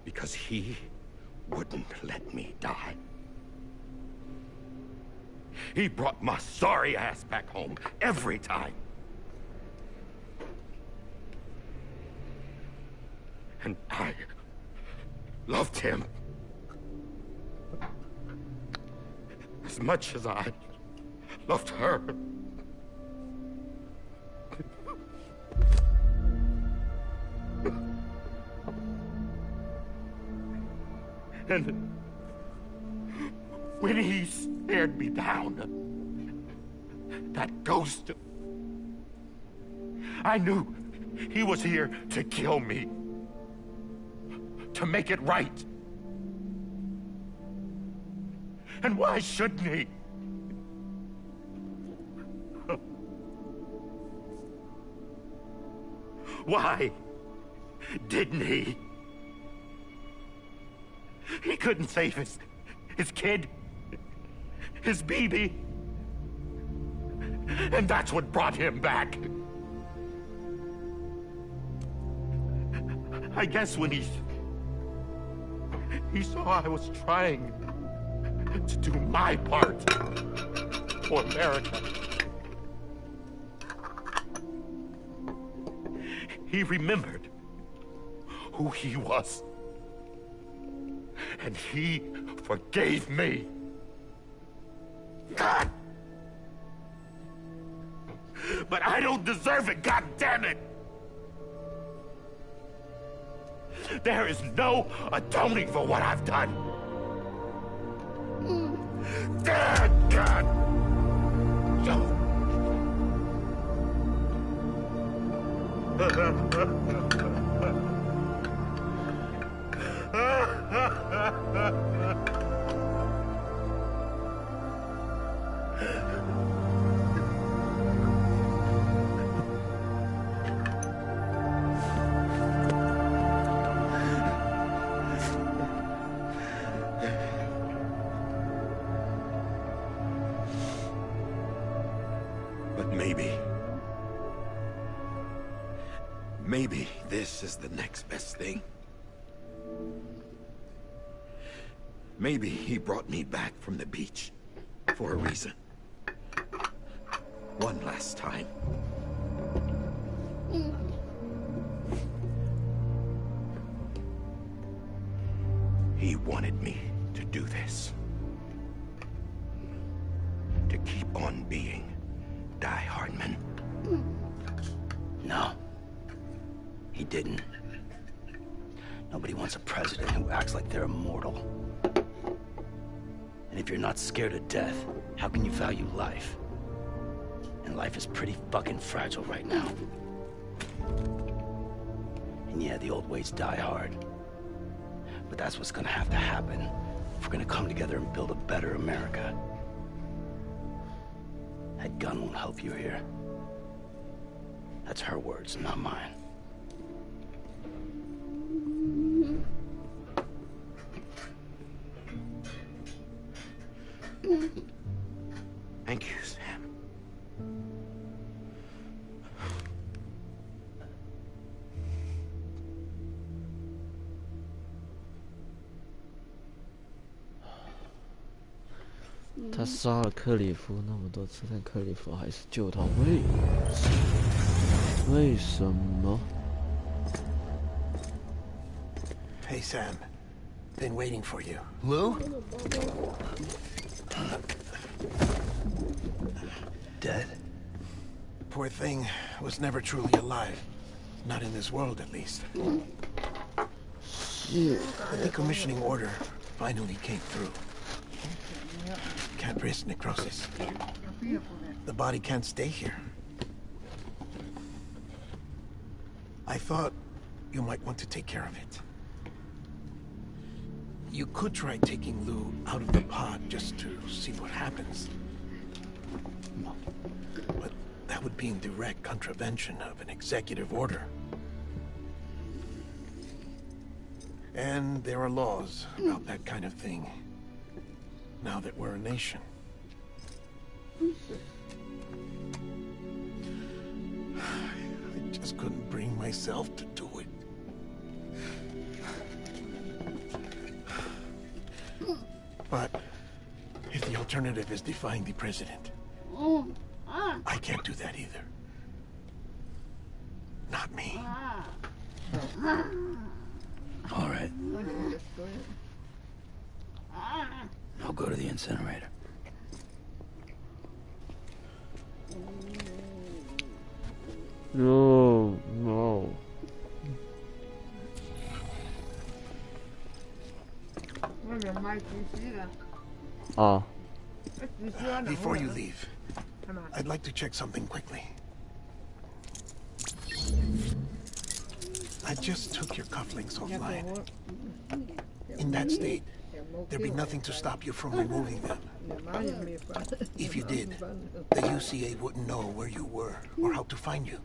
Speaker 7: Because he wouldn't let me die. He brought my sorry ass back home every time. And I loved him as much as I loved her. And when he stared me down, that ghost, I knew he was here to kill me, to make it right. And why shouldn't he? Why didn't he? He couldn't save his kid, his baby. And that's what brought him back. I guess when he saw I was trying to do my part for America, he remembered who he was. And he forgave me. God! But I don't deserve it, God damn it! There is no atoning for what I've done. God! But maybe this is the next best thing. Maybe he brought me back from the beach for a reason. One last time. He wanted me to do this. To keep on being Die Hardman.
Speaker 3: No. He didn't. Nobody wants a president who acts like they're immortal. And if you're not scared of death, how can you value life? And life is pretty fucking fragile right now. And yeah, the old ways die hard. But that's what's gonna have to happen if we're gonna come together and build a better America. That gun won't help you here. That's her words, not mine.
Speaker 7: Thank you, Sam.
Speaker 6: 他杀了克里夫那么多次，但克里夫还是救他，为什么
Speaker 8: Hey, Sam. Been waiting for you.
Speaker 3: Lou? Dead?
Speaker 8: Poor thing was never truly alive. Not in this world, at least. The decommissioning order finally came through. Can't risk necrosis. The body can't stay here. I thought you might want to take care of it. You could try taking Lou out of the pod just to see what happens. But that would be in direct contravention of an executive order. And there are laws about that kind of thing, now that we're a nation. I just couldn't bring myself to do it. But if the alternative is defying the president, I can't do that either. Not me.
Speaker 3: All right. I'll go to the incinerator.
Speaker 6: No, no.
Speaker 8: Before you leave, I'd like to check something quickly. I just took your cufflinks offline. In that state, there'd be nothing to stop you from removing them. If you did, the UCA wouldn't know where you were or how to find you.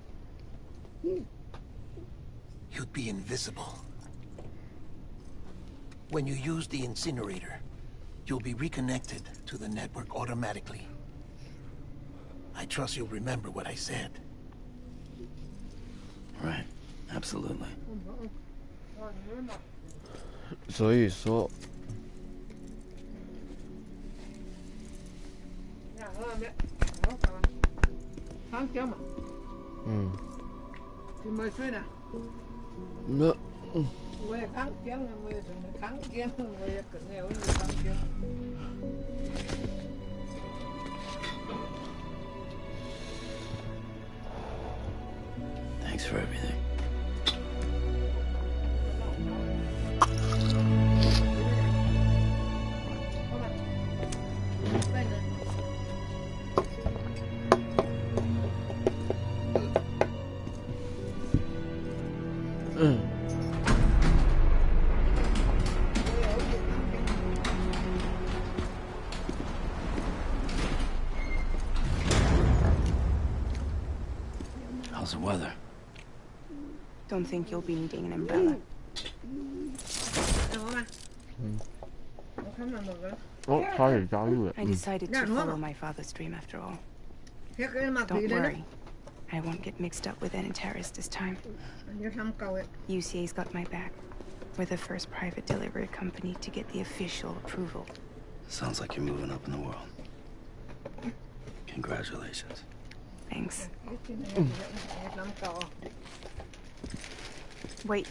Speaker 8: You'd be invisible. When you use the incinerator, you'll be reconnected to the network automatically. I trust you'll remember what I said.
Speaker 3: Right. Absolutely.
Speaker 1: 所以说，嗯，那，Thanks
Speaker 3: for everything. How's the weather?
Speaker 4: Don't think you'll be needing an umbrella.
Speaker 1: 哦，差点加入了。
Speaker 4: I decided to follow my father's dream after all. Don't worry. I won't get mixed up with any terrorists this time. UCA's got my back. We're the first private delivery company to get the official approval.
Speaker 3: Sounds like you're moving up in the world. Congratulations.
Speaker 4: Thanks. Wait.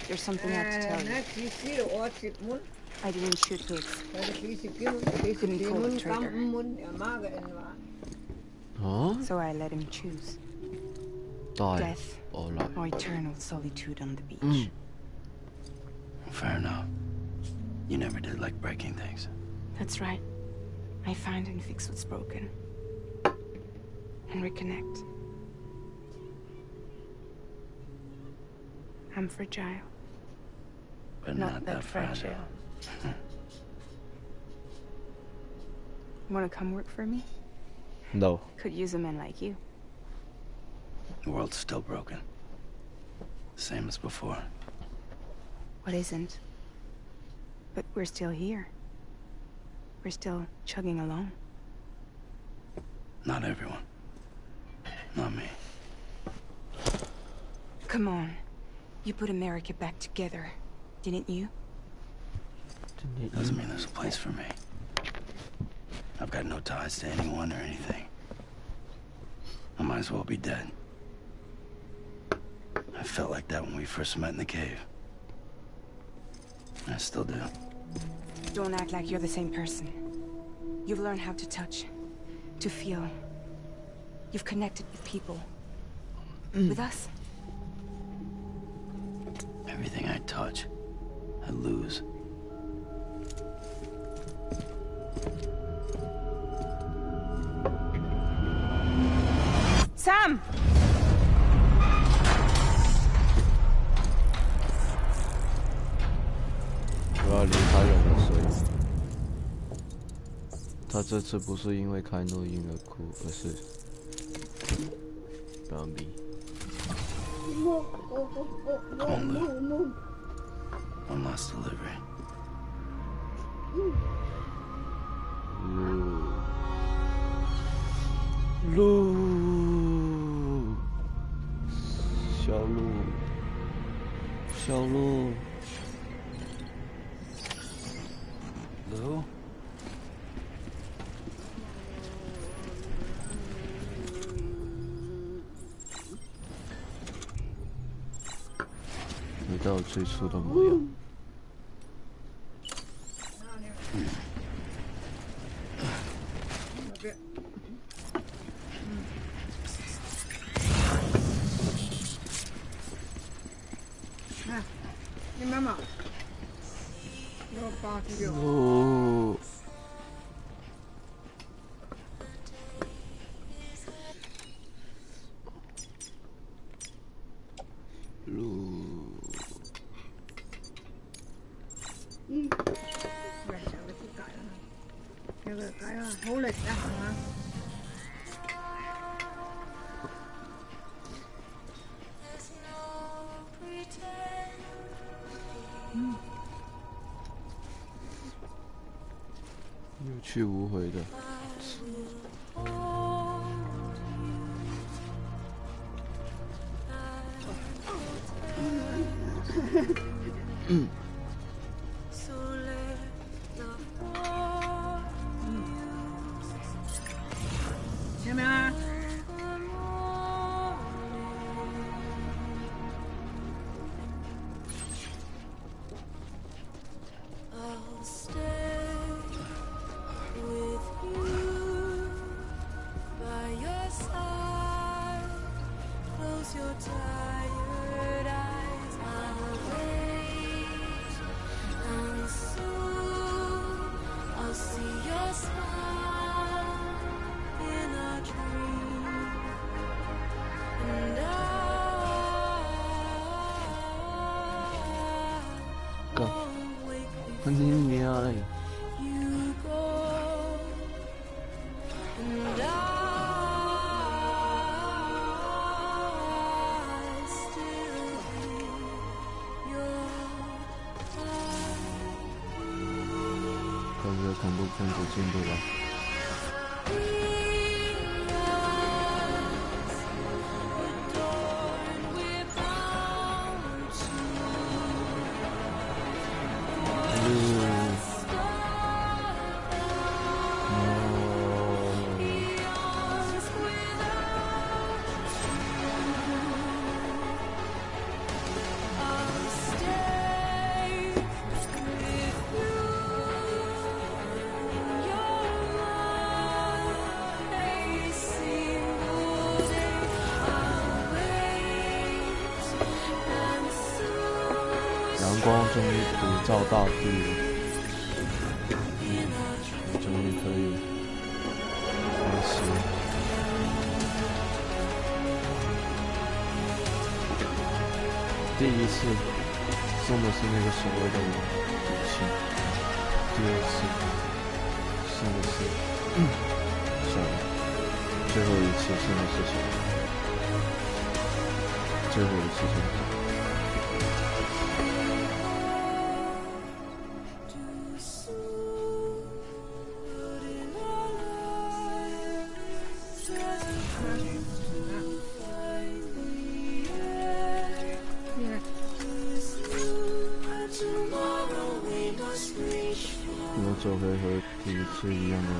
Speaker 4: There's something I have to tell you. I didn't shoot pigs. Couldn't pull the trigger.
Speaker 1: Huh?
Speaker 4: So I let him choose.
Speaker 1: Die.
Speaker 4: Death
Speaker 1: Or life.
Speaker 4: or eternal solitude on the beach.
Speaker 3: Fair enough. You never did like breaking things.
Speaker 4: That's right. I find and fix what's broken. And reconnect. I'm fragile.
Speaker 3: But not that fragile.
Speaker 4: Wanna come work for me?
Speaker 1: No.
Speaker 4: Could use a man like you.
Speaker 3: The world's still broken. Same as before.
Speaker 4: What isn't? But we're still here. We're still chugging along.
Speaker 3: Not everyone. Not me.
Speaker 4: Come on. You put America back together, didn't you?
Speaker 3: Doesn't mean there's a place for me. I've got no ties to anyone or anything. I might as well be dead. I felt like that when we first met in the cave. I still do.
Speaker 4: Don't act like you're the same person. You've learned how to touch, to feel. You've connected with people. With us.
Speaker 3: Everything I touch, I lose.
Speaker 4: Sam!
Speaker 1: 我要离开人了，所以他这次不是因为开诺因而哭，而是让比。
Speaker 3: Come on, Lou. One last delivery.
Speaker 1: Lou，小鹿，小鹿。
Speaker 3: Lou?
Speaker 1: 回到最初的模样。
Speaker 5: 你妈妈，我爸去了。
Speaker 1: 哦。
Speaker 5: 好力啊，係嘛？
Speaker 6: 去无回的。
Speaker 5: 听到没啊？
Speaker 6: 哥，你娘嘞！看这恐怖分子进度吧。阳光终于普照大地了，终于可以放息。第一次送的是那个所谓的武器，第二次送的是算了，最后一次送的是什么？最后一次送的是。我走回和第一次一样的路。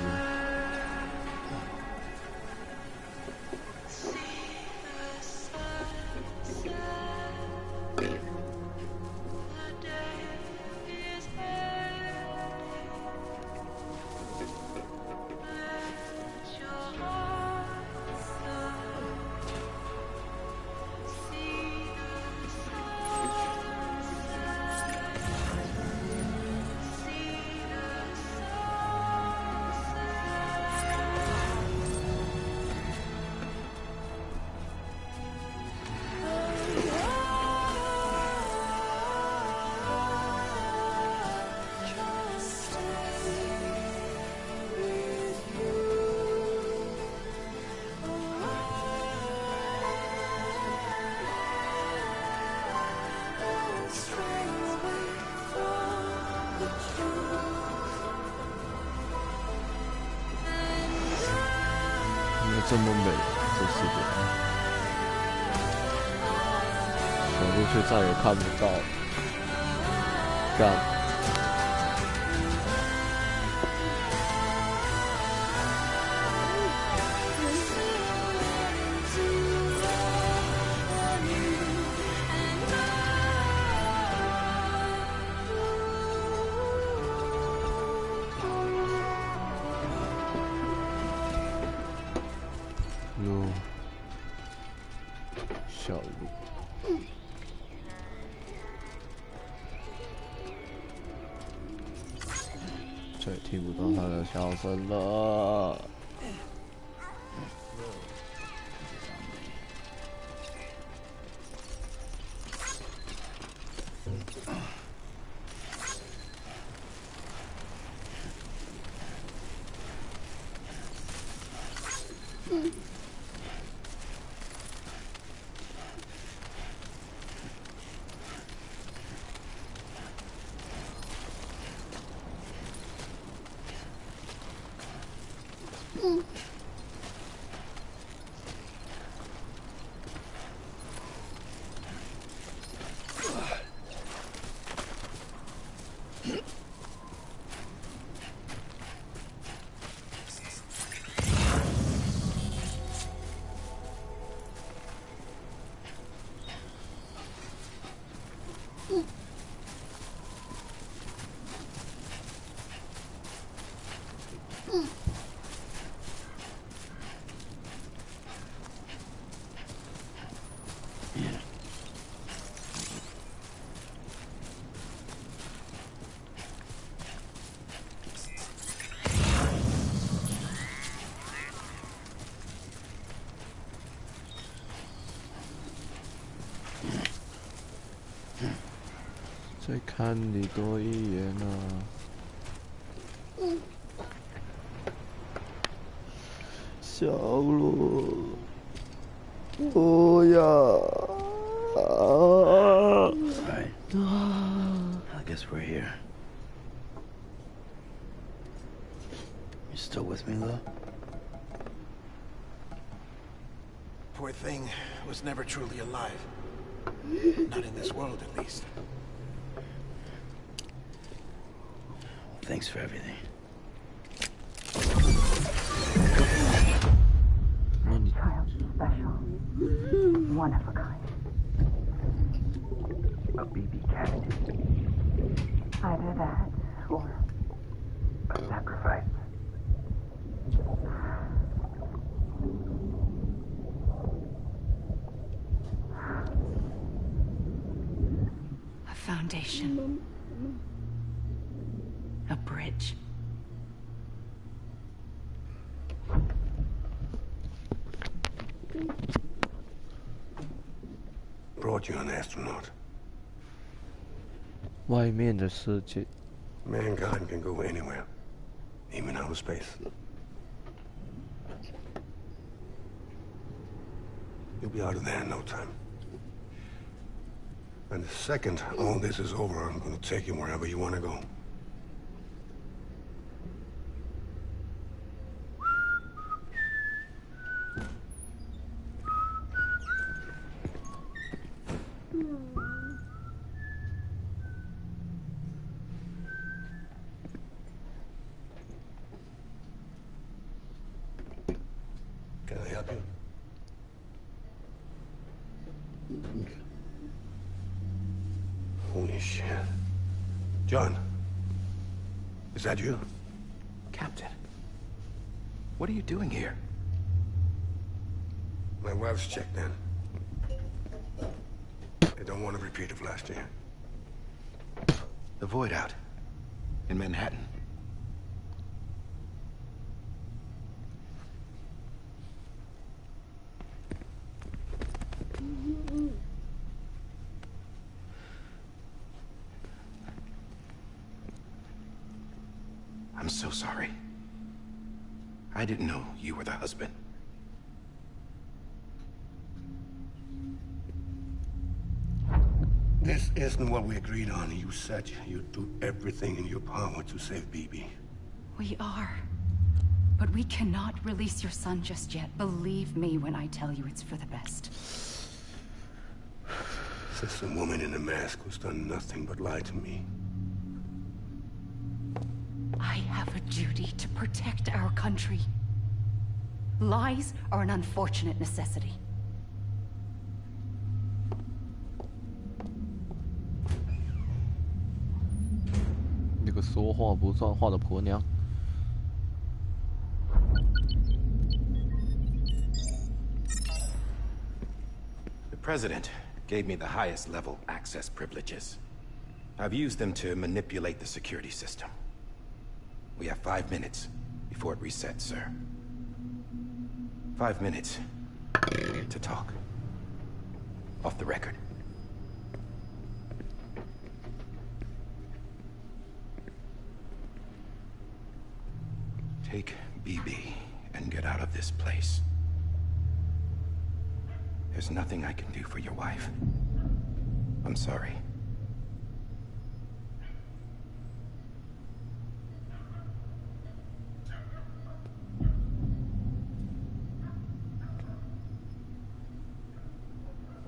Speaker 6: 这么美，这世界，走路却再也看不到。干。路，小路，再也听不到他的笑声了。再看你多一眼啊！小鹿，不要！
Speaker 3: Right. I guess we're here. You still with me, though?
Speaker 8: Poor thing was never truly alive. Not in this world, at least.
Speaker 3: Thanks for everything.
Speaker 9: Child special. One of a kind.
Speaker 3: A BB candidate.
Speaker 9: Either that or
Speaker 3: A sacrifice.
Speaker 4: A foundation. A bridge.
Speaker 3: Brought you an astronaut.
Speaker 6: 外面的世界，
Speaker 3: Mankind can go anywhere, even outer space. You'll be out of there in no time. And the second all this is over, I'm gonna take you wherever you wanna go. Can I help you? Holy shit. John, is that you?
Speaker 10: Captain, what are you doing here?
Speaker 3: My wife's checked in. I don't want a repeat of last year.
Speaker 10: The Void Out in Manhattan. I'm so sorry. I didn't know you were the husband.
Speaker 3: This isn't what we agreed on. You said you'd do everything in your power to save BB.
Speaker 4: We are. But we cannot release your son just yet. Believe me when I tell you it's for the best.
Speaker 3: There's some woman in a mask who's done nothing but lie to me.
Speaker 4: I have a duty to protect our country. Lies are an unfortunate necessity.
Speaker 6: 那个说话不算话的婆娘。
Speaker 7: The President gave me the highest level access privileges. I've used them to manipulate the security system. We have 5 minutes before it resets, sir. 5 minutes to talk. Off the record. Take BB and get out of this place. There's nothing I can do for your wife. I'm sorry.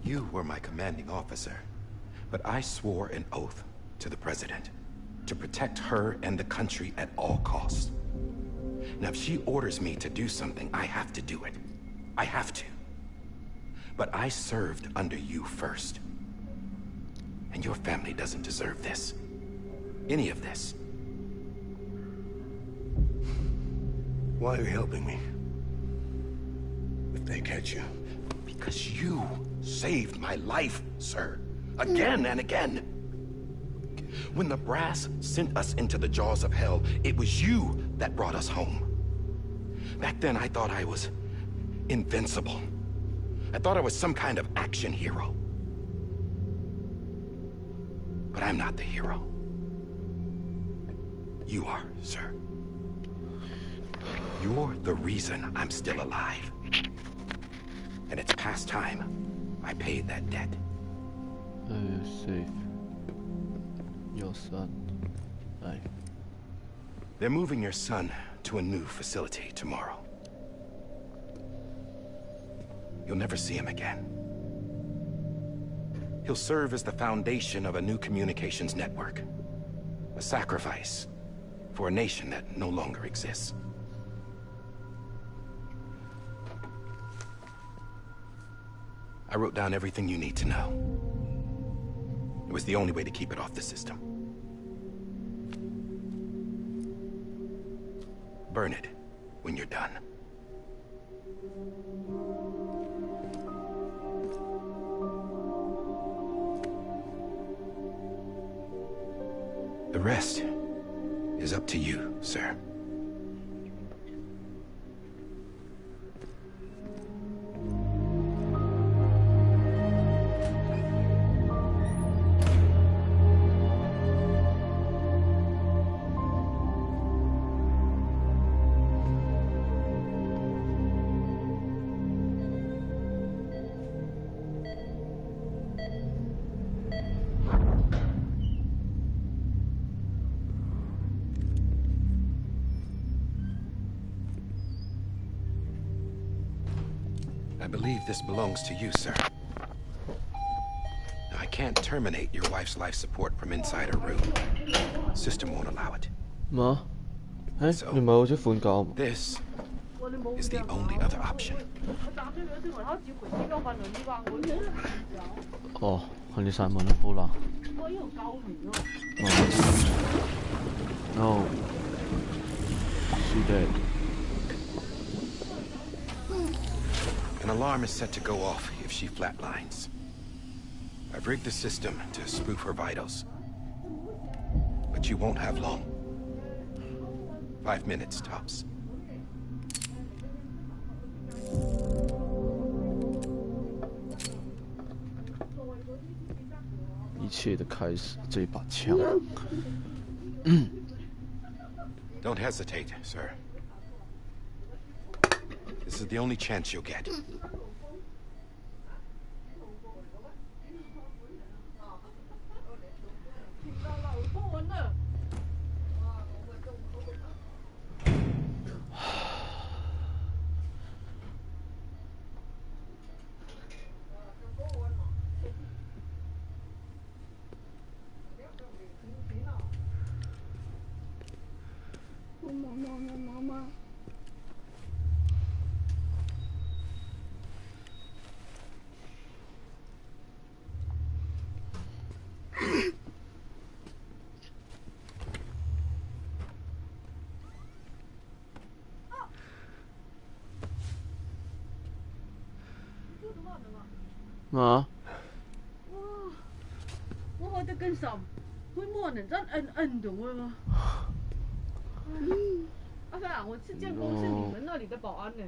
Speaker 7: You were my commanding officer, but I swore an oath to the President to protect her and the country at all costs. Now, if she orders me to do something, I have to do it. I have to. But I served under you first. And your family doesn't deserve this. Any of this.
Speaker 3: Why are you helping me? If they catch you.
Speaker 7: Because you saved my life, sir. Again and again. When the brass sent us into the jaws of hell, it was you that brought us home. Back then, I thought I was invincible. I thought I was some kind of action hero. But I'm not the hero. You are, sir. You're the reason I'm still alive. And it's past time I paid that debt.
Speaker 6: Safe. Your son. Aye.
Speaker 7: They're moving your son to a new facility tomorrow. You'll never see him again. He'll serve as the foundation of a new communications network. A sacrifice for a nation that no longer exists. I wrote down everything you need to know. It was the only way to keep it off the system. Burn it when you're done. The rest is up to you, sir. I believe this belongs to you, sir. Now, I can't terminate your wife's life support from inside her room. System won't allow it.
Speaker 6: Ma?
Speaker 7: So,
Speaker 6: 你唔係好似款教
Speaker 7: this is the only other option.
Speaker 6: 哦，係你晒門啦，好啦。No. She dead.
Speaker 7: An alarm is set to go off if she flatlines. I've rigged the system to spoof her vitals. But you won't have long. 5 minutes tops.
Speaker 6: 一切的开始，这把枪。
Speaker 7: Don't hesitate, sir. This is the only chance you'll get.
Speaker 5: Mama.
Speaker 6: 嘛？
Speaker 11: 我覺得跟神，佢冇人真摁懂了嗎？阿飞啊，我是建工是你们那里的保安呢。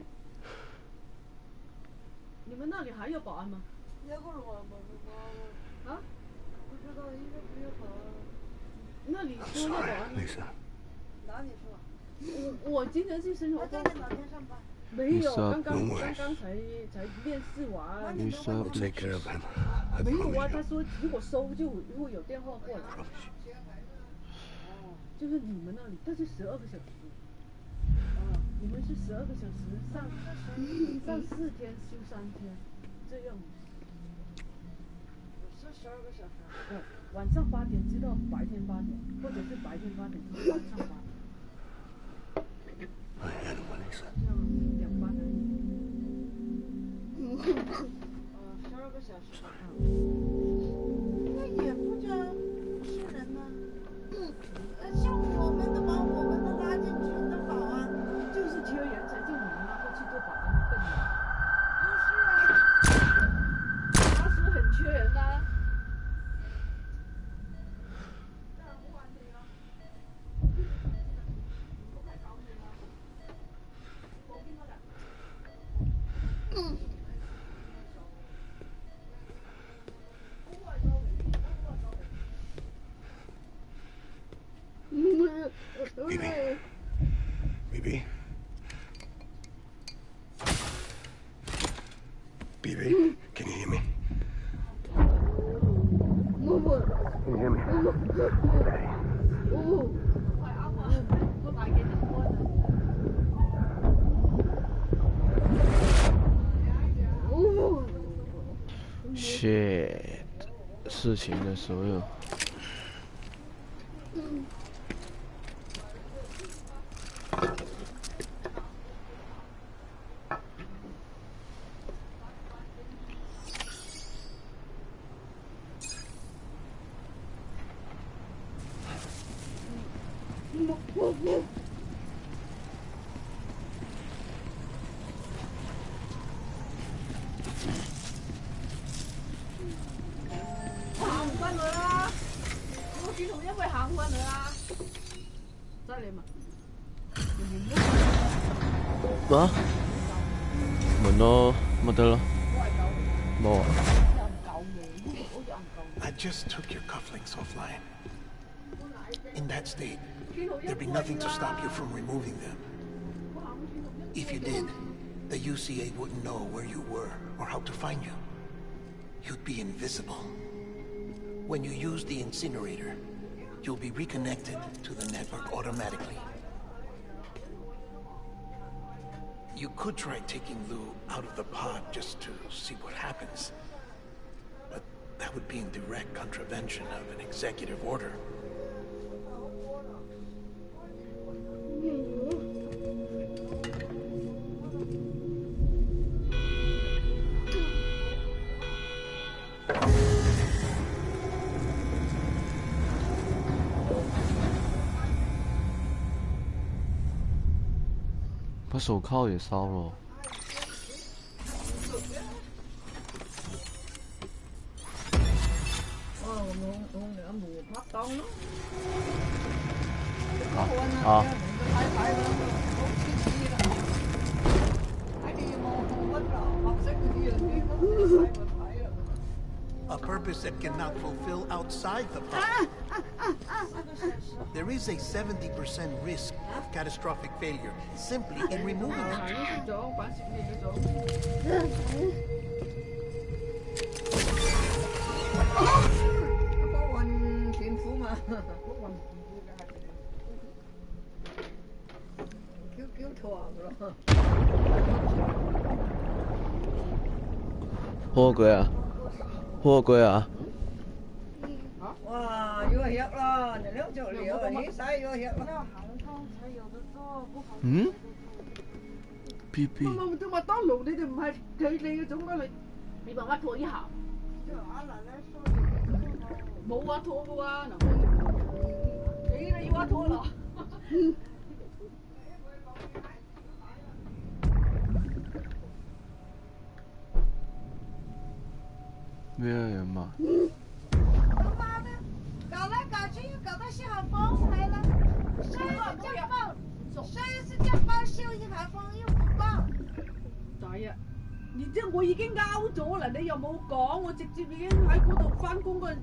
Speaker 11: 你们那里还有保安吗？啊？不知道，应该没有保安。那里说要保安吗？哪里说？我今天去生活工。他在哪边上班？没有，刚刚才面试完。
Speaker 3: We'll take care of him.
Speaker 11: 没有啊，他说如果收就会有电话过来。就是你们那里，但是12个小时。你们是12个小时上4天休3天，这样。12个小时。晚上8点直到白天8点，或者是白天8点到晚上8点。
Speaker 3: I had one, Lisa.
Speaker 11: 这样2班而已。12个小时。
Speaker 5: 那也不叫是人呐。像我们的把我们的拉进去的保安，
Speaker 11: 就是缺人才就你们拉过去做保安的笨人。
Speaker 5: 不是啊。
Speaker 11: 当时很缺人呐。
Speaker 3: BB? BB, can you hear me? Can you hear me? Daddy.
Speaker 6: shit， 事情的所有。啊？門咯，咪得咯。冇啊。
Speaker 8: I just took your cufflinks offline. In that state, there'd be nothing to stop you from removing them. If you did, the UCA wouldn't know where you were or how to find you. You'd be invisible. When you use the incinerator, you'll be reconnected to the network automatically. You could try taking Lou out of the pod just to see what happens. But that would be in direct contravention of an executive order.
Speaker 6: 把手铐也烧了。啊。
Speaker 8: A purpose that cannot fulfill outside the pod. There is a 70% risk of catastrophic failure simply in removing it.
Speaker 6: Hô cười à? Hô cười à?
Speaker 5: Wow, vô hiệp lo, nếu chỗ liệu thì sai vô hiệp lo.
Speaker 6: PP。
Speaker 11: 麥當勞你哋唔係佢哋嗰種啦，你幫我拖一下。冇話拖嘅喎，你要話拖咯。
Speaker 6: 咩人嘛？
Speaker 5: 他妈的，搞来搞去又搞到信号风来了，上一次降包修一排风又不报。
Speaker 11: 仔啊！然之後我已經勾咗啦，你又冇講，我直接已經喺嗰度翻工嗰陣，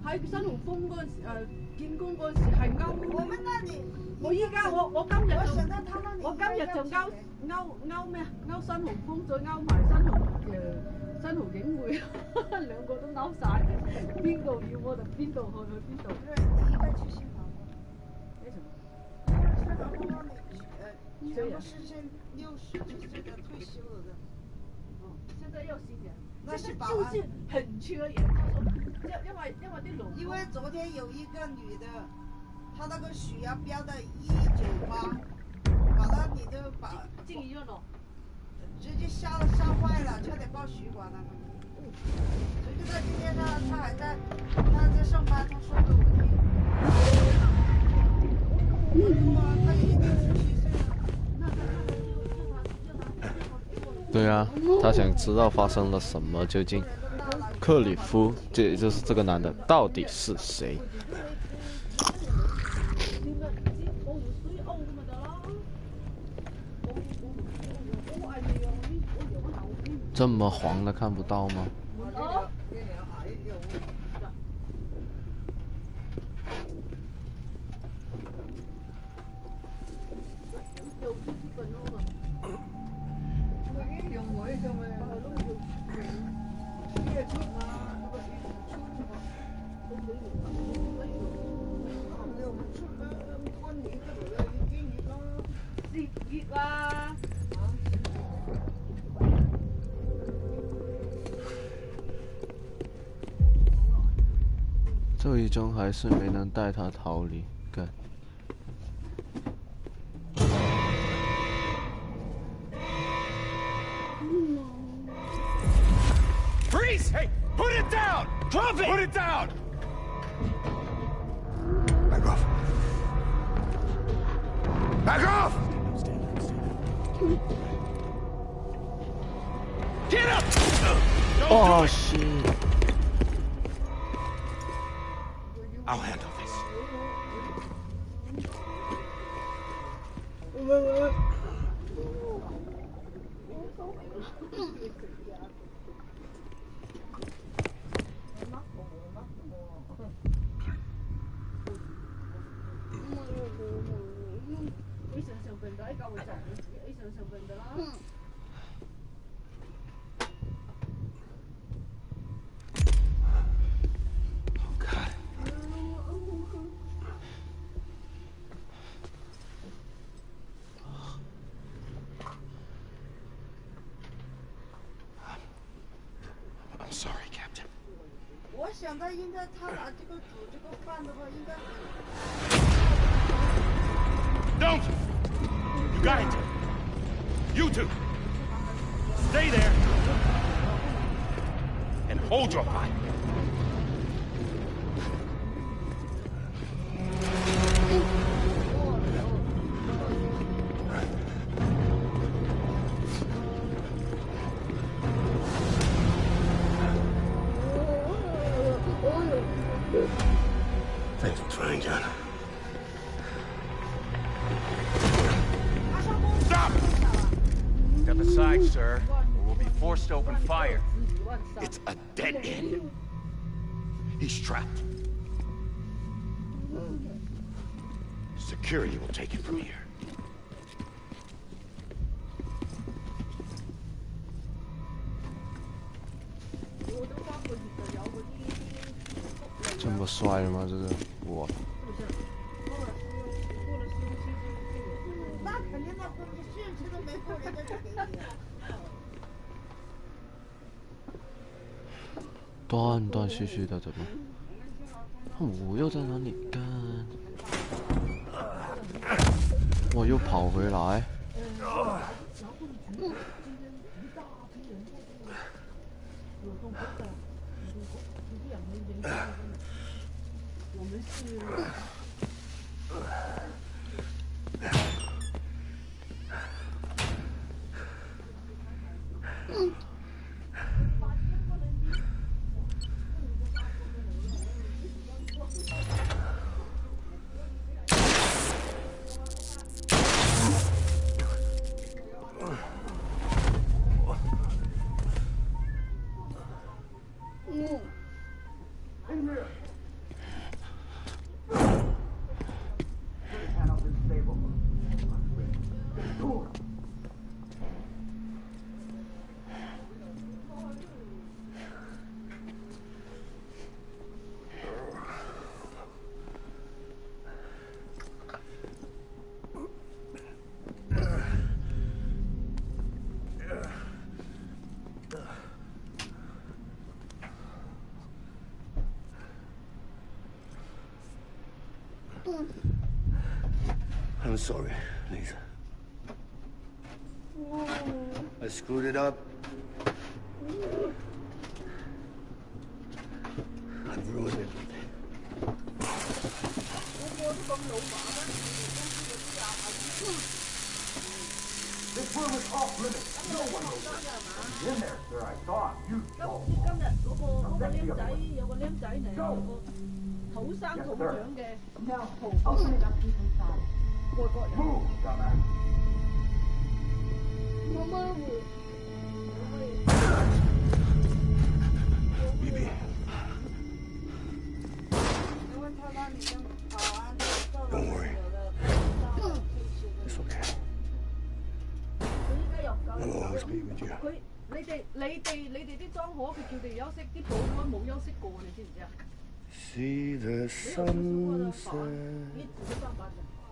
Speaker 11: 喺新鴻豐嗰陣時見工嗰陣時係勾。
Speaker 5: 我們那裡，
Speaker 11: 我依家我今日就勾咩啊？勾新鴻豐再勾埋新濠警會，兩個都勾晒，邊度要我就邊度去邊度。
Speaker 5: 第一個去信號峰。
Speaker 11: 為什麼？
Speaker 5: 信號峰那裡，全部是剩60几岁的退休了的。
Speaker 11: 现在要新人，
Speaker 5: 那是保安，
Speaker 11: 就是很缺人。他说
Speaker 5: 因为昨天有一个女的，她那个血压飙到198，搞到你都把
Speaker 11: 进医院了，
Speaker 5: 直接吓坏了，差点爆血管了。所以就在今天呢，她在上班，她说给我听。我说她也67岁了。
Speaker 1: 对啊，他想知道发生了什么究竟。克里夫，这也就是这个男的，到底是谁？这么黄的看不到吗？最终还是没能带他逃离。干。
Speaker 7: Freeze! Hey, put it down! Drop it! Put it down!
Speaker 3: Back off.
Speaker 7: Back off! Get up!
Speaker 1: Oh shit!
Speaker 7: I'll handle this.
Speaker 5: 我想他应该，他拿这个煮这个饭的话，应该。
Speaker 7: Don't! You got it! You two! Stay there! And hold your fire!
Speaker 3: Thanks for trying, John.
Speaker 7: Stop! Step aside, sir, or we'll be forced to open fire. It's a dead end. He's trapped. Security will take it from here.
Speaker 1: 这么帅吗？这个我。
Speaker 5: 那肯定，那过去训斥都没过，人家就给你了。
Speaker 1: 断断续续的，怎么？我又在哪里干？我又跑回来。
Speaker 11: 我们是。
Speaker 3: I'm sorry, Lisa. I screwed it up. I've ruined everything.
Speaker 8: This room is off limits. No one knows it. In there, sir. I thought you saw.
Speaker 11: 今日嗰個僆仔有個僆仔嚟，有個土生土長嘅外國人。
Speaker 8: Move, dumbass.
Speaker 11: 媽媽會。
Speaker 3: Bibi. Don't worry. It's okay. I'll always be with you.
Speaker 11: 你哋啲莊荷佢叫你休息，啲保安冇休息過，你知唔知啊？
Speaker 3: See the sunset.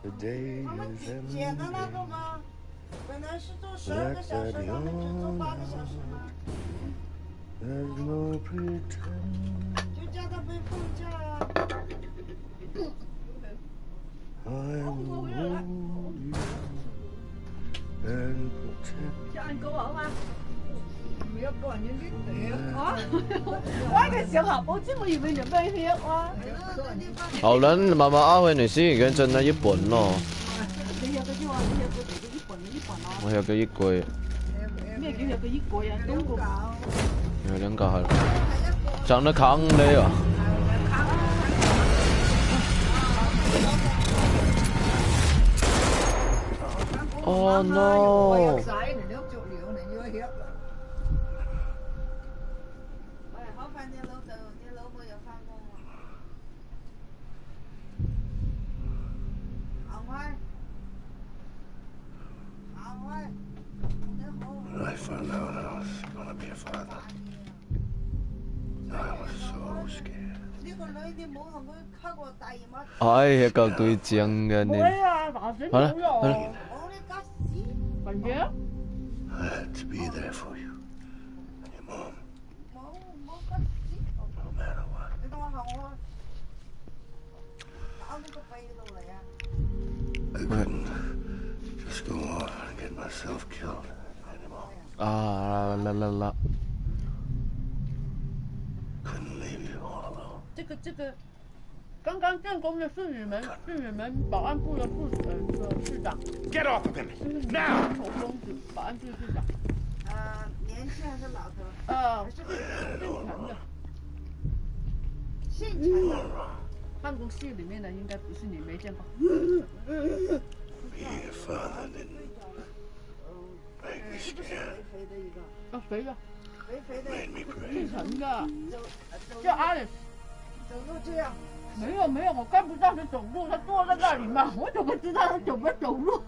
Speaker 3: The day is
Speaker 5: 写的那个吗？本来是做12个小时，他们只做8个小时吗？
Speaker 3: There's no pretend.
Speaker 5: 就叫他被放假啊！
Speaker 3: I will hold you and protect.
Speaker 11: 有人告我嘛？
Speaker 5: 每一個人要拎嚟啊！
Speaker 11: 我嘅時候我知我以為有咩嘢哇？
Speaker 1: 好人慢慢阿慧，你先而家真係一本咯。
Speaker 11: 你有個啲話，你有個嚟嘅一本咯。
Speaker 1: 我有個一櫃。
Speaker 11: 咩叫有個一櫃啊？兩個。
Speaker 1: 有兩個係。長得抗你啊！ Oh no！
Speaker 5: 好快你老豆，你老婆又翻工啦。行開，行開，你好。
Speaker 3: When I found out I was gonna be a father, I was so scared.
Speaker 5: 呢個女你冇同佢溝過大姨媽。
Speaker 1: 哎呀，夠對正嘅你。
Speaker 11: 好啦，文姐。
Speaker 3: I had to be there for you and your mom, no matter what.
Speaker 5: 你同我行開，搞呢個鼻度嚟啊！
Speaker 3: I couldn't just go off and get myself killed anymore.
Speaker 1: 啊啦。
Speaker 3: Couldn't leave you all alone.
Speaker 11: 这个，刚刚建工的是你们保安部的市长。
Speaker 7: Get off of him now！
Speaker 11: 侯公子，保安部市长。
Speaker 5: 年轻还是老头？
Speaker 11: 姓陈的。办公室里面的应该不是你，没见过。
Speaker 3: Being a father didn't make me scared.
Speaker 11: 啊，肥的。
Speaker 3: Made me brave.
Speaker 11: 姓陈的，叫 Alex。
Speaker 5: 走路这样。
Speaker 11: 没有，我看不到他走路，他坐在那里嘛，我怎么知道他怎么走路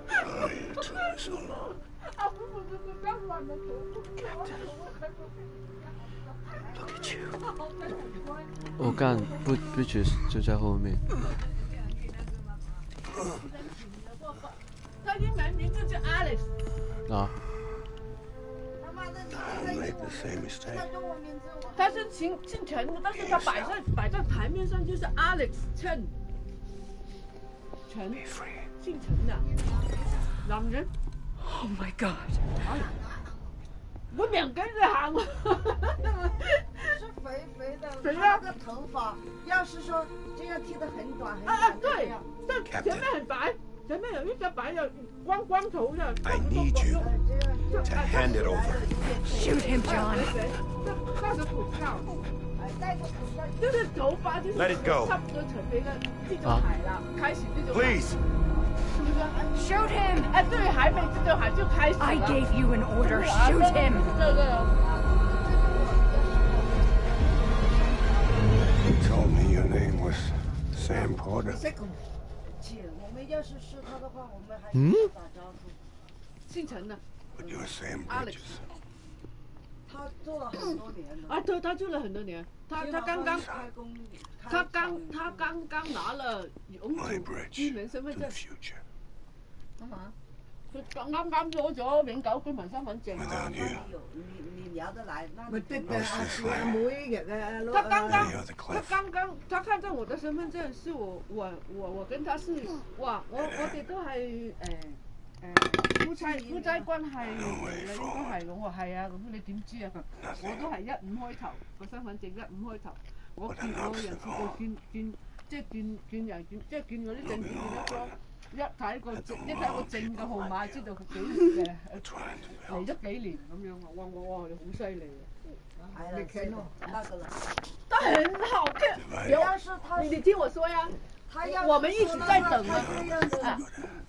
Speaker 3: Sorry it took me so long.
Speaker 11: 啊，不，不要乱了，
Speaker 3: Look at you.
Speaker 6: 我干不只就在后面。
Speaker 11: 他英文名字叫 Alex。
Speaker 6: 啊。
Speaker 3: Don't make the same mistake.
Speaker 11: 他是姓陈的，但是他摆在台面上就是 Alex 陈，姓陈的，男人。Oh my god！ 我两个人喊我。
Speaker 5: 是肥的，
Speaker 11: 谁呀？
Speaker 5: 那个头发，要是说这样剃得很短很短。
Speaker 11: 对，但前面很白。 前面有一个白的光头的。
Speaker 7: I need you to hand it over.
Speaker 4: Shoot him, John.
Speaker 11: 戴着口罩，就是头发就是
Speaker 7: Let it go.
Speaker 11: 差不多成为了地中海了，开始地中海。
Speaker 7: Please.
Speaker 11: 是不是
Speaker 4: Shoot him.
Speaker 11: 哎，对，还没地中海就开始了。
Speaker 4: I gave you an order. Shoot him.
Speaker 11: 这个。
Speaker 3: You told me your name was Sam Porter.
Speaker 5: 我们要是是他的话，我们还打招呼。
Speaker 11: 姓陈的。
Speaker 3: But you're Sam Bridges.
Speaker 5: 他做了很多年了。
Speaker 11: 啊，对，他做了很多年。他刚刚拿了永久居民身份证。
Speaker 5: 干嘛？
Speaker 11: 佢啱啱攞咗永久居民身份證。
Speaker 5: 你聊得来，那
Speaker 12: 咪對嘅，阿妹嘅嘅。
Speaker 11: 他剛剛他看到我的身份證是我跟他是哇，我哋都係夫妻關係嚟嘅，應該係咁我係啊，咁你點知啊？我都係15開頭個身份證15開頭，我人事部見人即係見嗰啲證件一睇個證嘅號碼，知道佢嚟咗幾年咁樣啊！哇，你好犀利啊！
Speaker 5: 你看那个了，
Speaker 11: 他很好看。
Speaker 5: 要是他，
Speaker 11: 你听我说呀，我们一起在等啊。
Speaker 5: 这样子，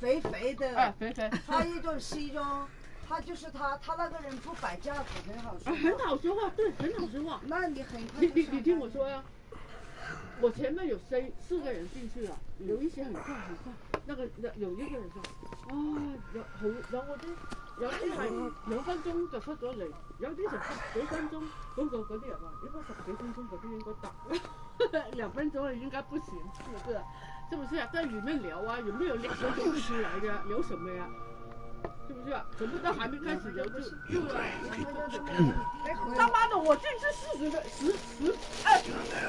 Speaker 5: 肥肥的，
Speaker 11: 肥，
Speaker 5: 他一种西装，他就是他那个人不摆架子，很好说话。
Speaker 11: 很好说话，对，很好说话。
Speaker 5: 那你很快。
Speaker 11: 你听我说呀，我前面有4个人进去了，有一些很快，那个有一個人就有啲係2分鐘就出咗嚟，有啲就10幾分鐘，嗰啲人話應該10幾分鐘嗰啲應該得，2分鐘應該不行，是不是啊？在裡面聊啊，有沒有2分鐘出來的？聊什麼呀？是不是啊？全部都還沒開始聊就他媽的，我進去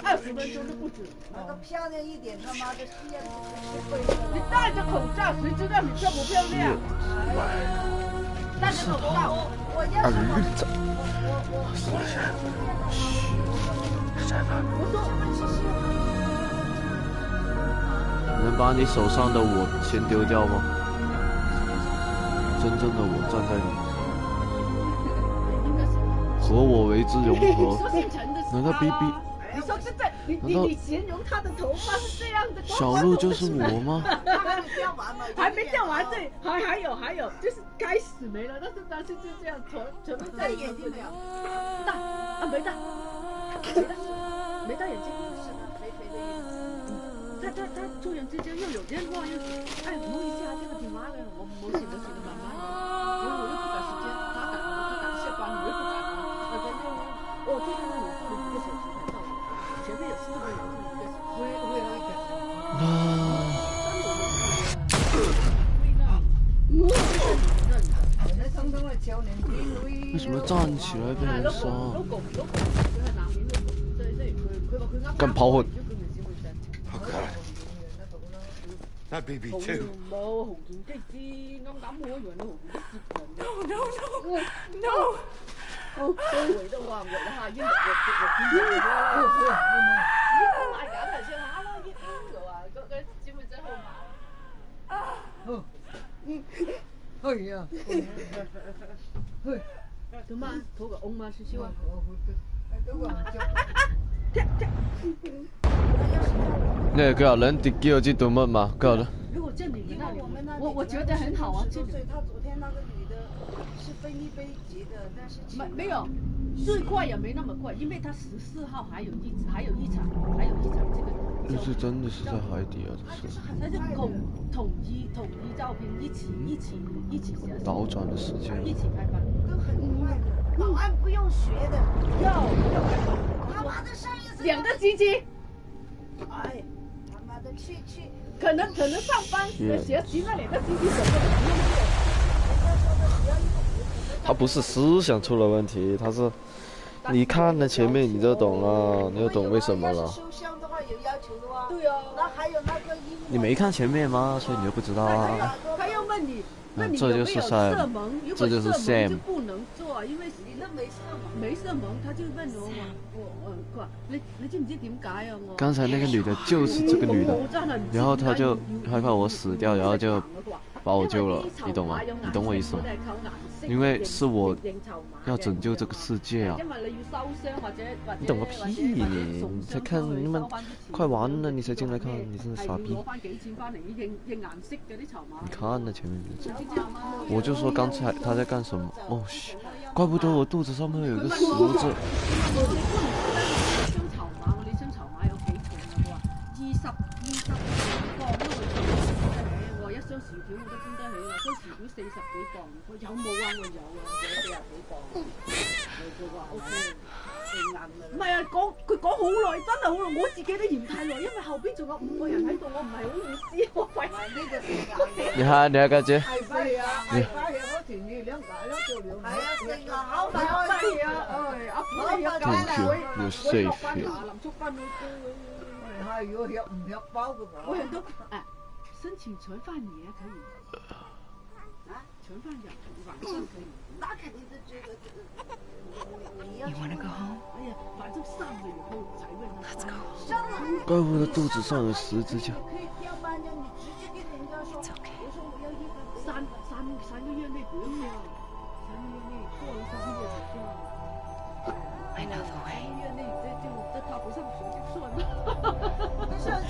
Speaker 11: 20分鐘都不止。
Speaker 5: 那個漂亮一點，他媽的是要
Speaker 11: 你戴着口罩，誰知道你漂不漂亮？戴着口罩，我要是
Speaker 6: 能把你手上的我先丢掉吗？真正的我站在你，和我为之融合。难道 BB？
Speaker 11: 你说是在你形容他的头发是这样的？
Speaker 6: 小鹿就是我吗？
Speaker 11: 还没掉完，对，还有，就是开始没了，但是就这样全部在眼睛没有，大啊没大眼睛，肥肥的眼睛。他突然之间又有电话，又摸一下这个挺麻烦的，我行慢慢的，因为我又不赶时间，他赶下班，我又不赶了，我这边我坐了1个小时才到，前面有4个人坐1个小时，
Speaker 6: 为什么站起来被人杀？干跑混！
Speaker 10: Not BB too.
Speaker 11: No. 回的话，我的话，英國買假頭先嚇咯，英國啊，個身份證號碼。係啊。做乜？嗰個翁嗎？少少啊。
Speaker 6: 那個人哋叫我去讀乜嘛？夠了。
Speaker 11: 如果在你們那裡，我覺得很好啊。
Speaker 5: 他昨天那個女的是菲律賓籍的，但是
Speaker 11: 沒有，最快也沒那麼快，因為他14號還有一場這個。
Speaker 6: 就是真的是在海底啊，這是。
Speaker 11: 他就統一照片，一起
Speaker 6: 倒轉的時間。
Speaker 11: 一起開班。
Speaker 5: 都很快的，保安不用學的。
Speaker 11: 要。
Speaker 5: 他媽的上一次。
Speaker 11: 2個機器。
Speaker 5: 哎，他媽的去。
Speaker 11: 可能上班的學習那2個機器什麼都不用做。
Speaker 6: 他不是思想出了問題，他是你看了前面你就懂了，你就懂為什麼了。
Speaker 5: 收箱的話有要求的話。
Speaker 11: 對啊。
Speaker 5: 那還有那個
Speaker 6: 你沒看前面嗎？所以你就不知道啊。
Speaker 11: 他要問你有沒有射門，如果射門就不能做，因為你那沒射門，他就問我你知唔知點解啊？我
Speaker 6: 剛才那個女的就是這個女的，然後她就害怕我死掉，然後就把我救了，你懂嗎？你懂我意思嗎？因為是我要拯救這個世界啊！你懂個屁你！你才看你們快完了，你才進來看，你真係傻逼！你看那前面，我就說剛才他在幹什麼？哦，怪不得我肚子上面有一個十字。
Speaker 11: 箱薯條我都拎得起啦，箱薯條40幾磅，我有冇啊？我有啊，我40幾磅。佢話 OK，硬唔係啊，佢講好耐，真係好耐，我自己都嫌太耐，因為後邊仲有5個人喺度，我唔係好意思，我費。
Speaker 1: 你看，家姐。
Speaker 12: 係啊，係嗰條魚兩大咯，做兩。係啊，成個好大係啊，阿虎係要搞啦，
Speaker 1: 有碎片。
Speaker 11: 林竹芬
Speaker 12: 係要吃唔吃包嘅嘛？
Speaker 11: 我很多申請存飯也可以。啊，存飯也晚上可以。那肯定是這個。
Speaker 4: You wanna go home?
Speaker 11: 哎呀，反正3個以後才問他。
Speaker 4: Let's go.
Speaker 1: 怪不得肚子上有10字架。
Speaker 4: It's okay.
Speaker 11: 3個月內不用了，3個月內過了3個月才掉。
Speaker 4: I know the way.
Speaker 11: 3個月內這他不上學就算了。
Speaker 5: 不上學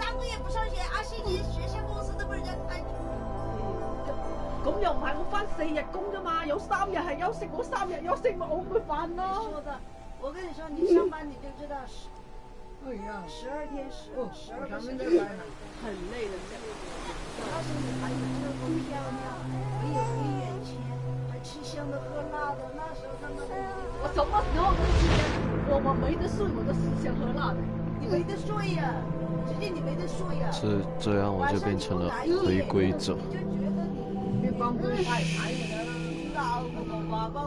Speaker 5: ，3個月不上學，20年學校公司都被人家開除。
Speaker 11: 咁又唔係我翻4日工啫嘛，有3日係休息，我3日休息咪我咪煩咯。
Speaker 5: 說的，我跟你說，你上班你就知道
Speaker 12: 哎呀
Speaker 5: ，12天12個小時，
Speaker 11: 很累的。
Speaker 5: 告訴你，还有这么漂亮，没有黑眼圈，还吃香的喝辣的，那时候他们
Speaker 11: 我什么时候都吃香，我没得睡，我都吃香喝辣的。
Speaker 5: 你没得睡呀，直接你没得睡呀。
Speaker 1: 这样我就变成了回归者。
Speaker 5: 你光佢太睇㗎啦，鬧我話講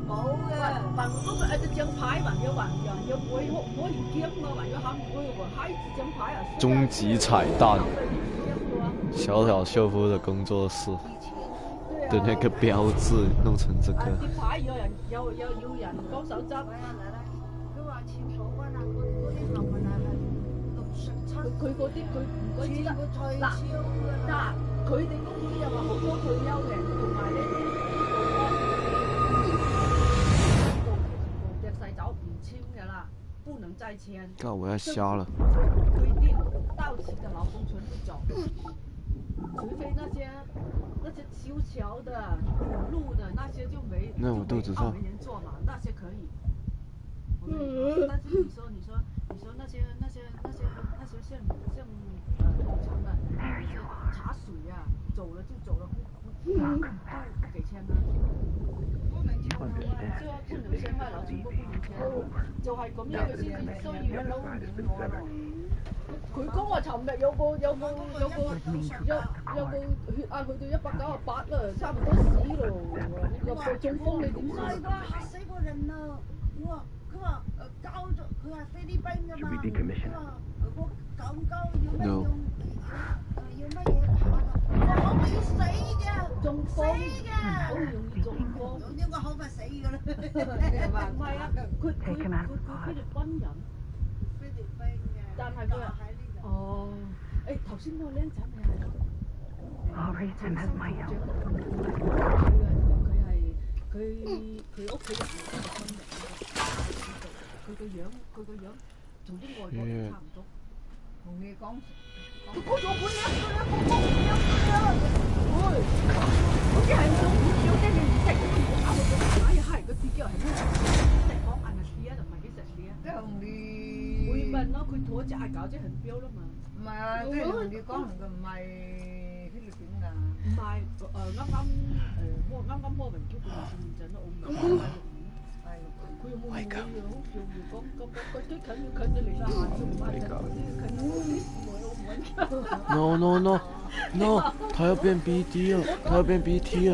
Speaker 5: 冇嘅。
Speaker 11: 還嗰個隻獎牌還要會可以兼啊，還要喊會喎，還一隻獎牌啊。
Speaker 1: 終極彩蛋，小小秀夫的工作室的那個標誌弄成這個。
Speaker 11: 啲牌有人幫手執。
Speaker 5: 佢話簽鎖關啊，嗰啲後門係
Speaker 11: 佢嗰啲佢唔該知啦。嗱，佢哋公司又話好多退休嘅，同埋呢啲隻細走唔簽嘅啦，不能再簽。
Speaker 1: God，我要瞎了。
Speaker 11: 規定到期的勞工全部走，除非那些修橋的、補路的那些就沒人做嘛，那些可以。但是你說那些像工廠的那些茶水呀，走了就走了，不給錢的，不能簽的，就要不能簽賣勞全部不能簽，就係咁樣嘅先至需要咯。佢講話尋日有個血壓去到198啦，差唔多死咯，入到中風你點算？
Speaker 5: 嚇死個人啦！佢話交咗，佢係菲律賓㗎嘛。佢話個狗要乜用要乜嘢爬㗎？我未死㗎，
Speaker 11: 中風好容易中風。
Speaker 5: 應該好快死㗎啦。
Speaker 11: 唔係啊，佢菲律賓人。
Speaker 5: 菲律賓嘅。但係佢話哦，誒頭先嗰個僆仔咪係。
Speaker 9: Already Tim has my help.
Speaker 11: 佢屋企人係軍人，佢個樣同啲外國人差唔多。
Speaker 12: 同你講，
Speaker 11: 佢講咗本嘢，嗰啲係唔要嘅，你唔食，你唔好搞到咁解係嗰啲叫係咩？食講係咪屎啊？就唔係幾食屎啊？
Speaker 12: 即係同你
Speaker 11: 會問咯，佢同一隻嗌搞隻很標啦嘛。
Speaker 12: 唔係啊，即係同你講佢唔係菲律賓㗎。
Speaker 11: 唔係我啱啱摸完叫佢嚟試驗陣咯，我唔係佢有冇會樣？要講佢近咗嚟啦，要唔係近
Speaker 1: No，他要變 BD 了，他要變 BT 了。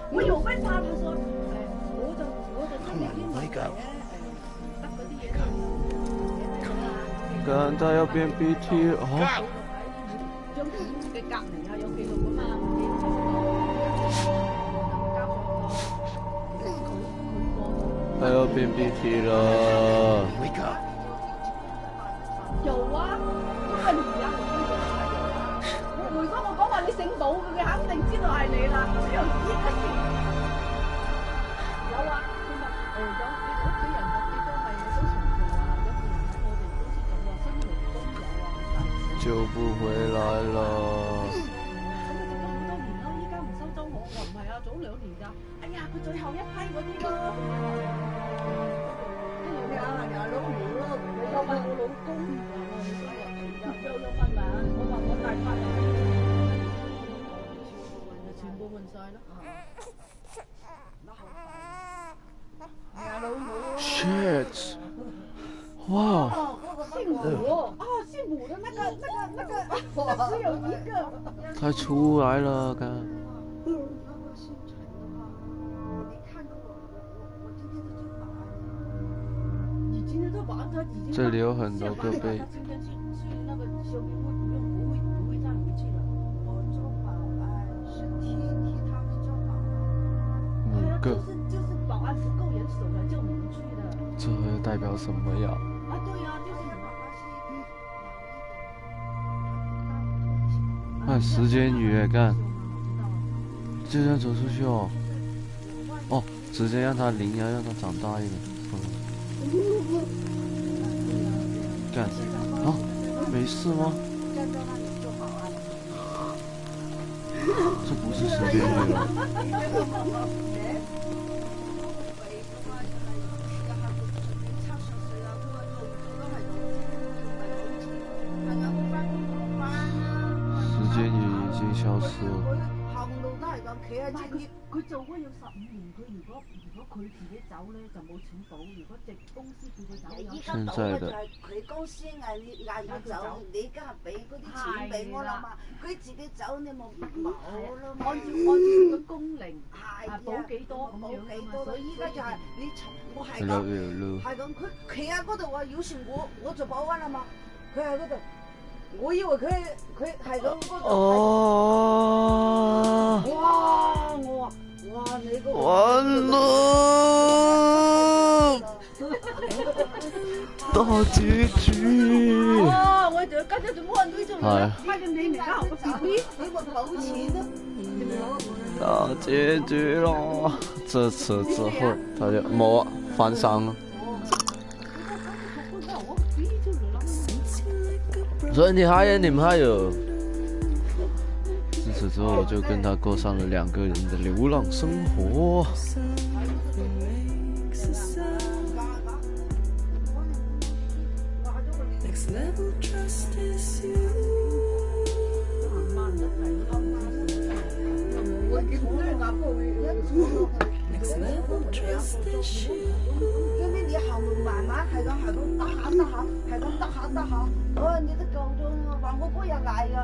Speaker 11: 我有問他，他說我就真係英文。
Speaker 1: 但他要變 BT 啊！
Speaker 11: 張紙嘅隔離啊，有記錄㗎嘛？
Speaker 1: 他要變 BT 了。
Speaker 11: 有啊，都係你啊！如果我講話你姓寶嘅，佢肯定知道係你啦。呢樣嘢一時有啊，佢話有你屋企人有幾多係都長做啊，有個人喺我哋公司做啊，新勞工有啊，
Speaker 1: 救不回來了。
Speaker 11: 咁咪做咗好多年咯，依家唔收租我話唔係啊，早2年㗎。哎呀，佢最後一批嗰啲咯。有問我老公，又問埋，我話我大
Speaker 6: Shit！ 哇！
Speaker 11: 姓武啊，姓武的那个，只有一个。
Speaker 6: 他出来了，看。
Speaker 11: 你今天做保安，他已经。
Speaker 6: 这里有很多个被。
Speaker 11: 他今天去那个修兵会不会再回去了？
Speaker 5: 我做保安是替他们做保安。
Speaker 6: 5个。
Speaker 11: 就是保安不够人手了，就你们去的。
Speaker 6: 这代表什么呀？
Speaker 11: 啊，对呀，就是什么？
Speaker 6: 看时间雨干，就这样走出去哦。哦，直接让他领养，让他长大一点。干啊？没事吗？这不是时间雨了。时间雨已经消失了。
Speaker 11: 佢做開有15年，佢如果佢自己走咧，就冇錢補。如果直公司叫佢走，
Speaker 5: 依家賭就係佢公司嗌我走，你梗係俾嗰啲錢俾我啦嘛。佢自己走你冇咯。
Speaker 11: 按照佢嘅工齡，補幾多咁樣嘛。
Speaker 5: 所以依家就係你我係咁，係咁。佢喺嗰度話要是我做保安啦嘛，佢喺嗰度。我以為佢係咁嗰度。哇！我話哇你個
Speaker 6: 完了，大結局。
Speaker 11: 哇！我就跟住做冇人對做咩？拍緊你而家學個 BB，
Speaker 5: 你話補錢啊？
Speaker 6: 大結局咯！這次之後他就冇翻生了。所以你還有。自此之後，我就跟他過上了2個人的流浪生活。
Speaker 5: 因為你後面慢慢係咁得下，你都夠咗，話我嗰日嗌㗎，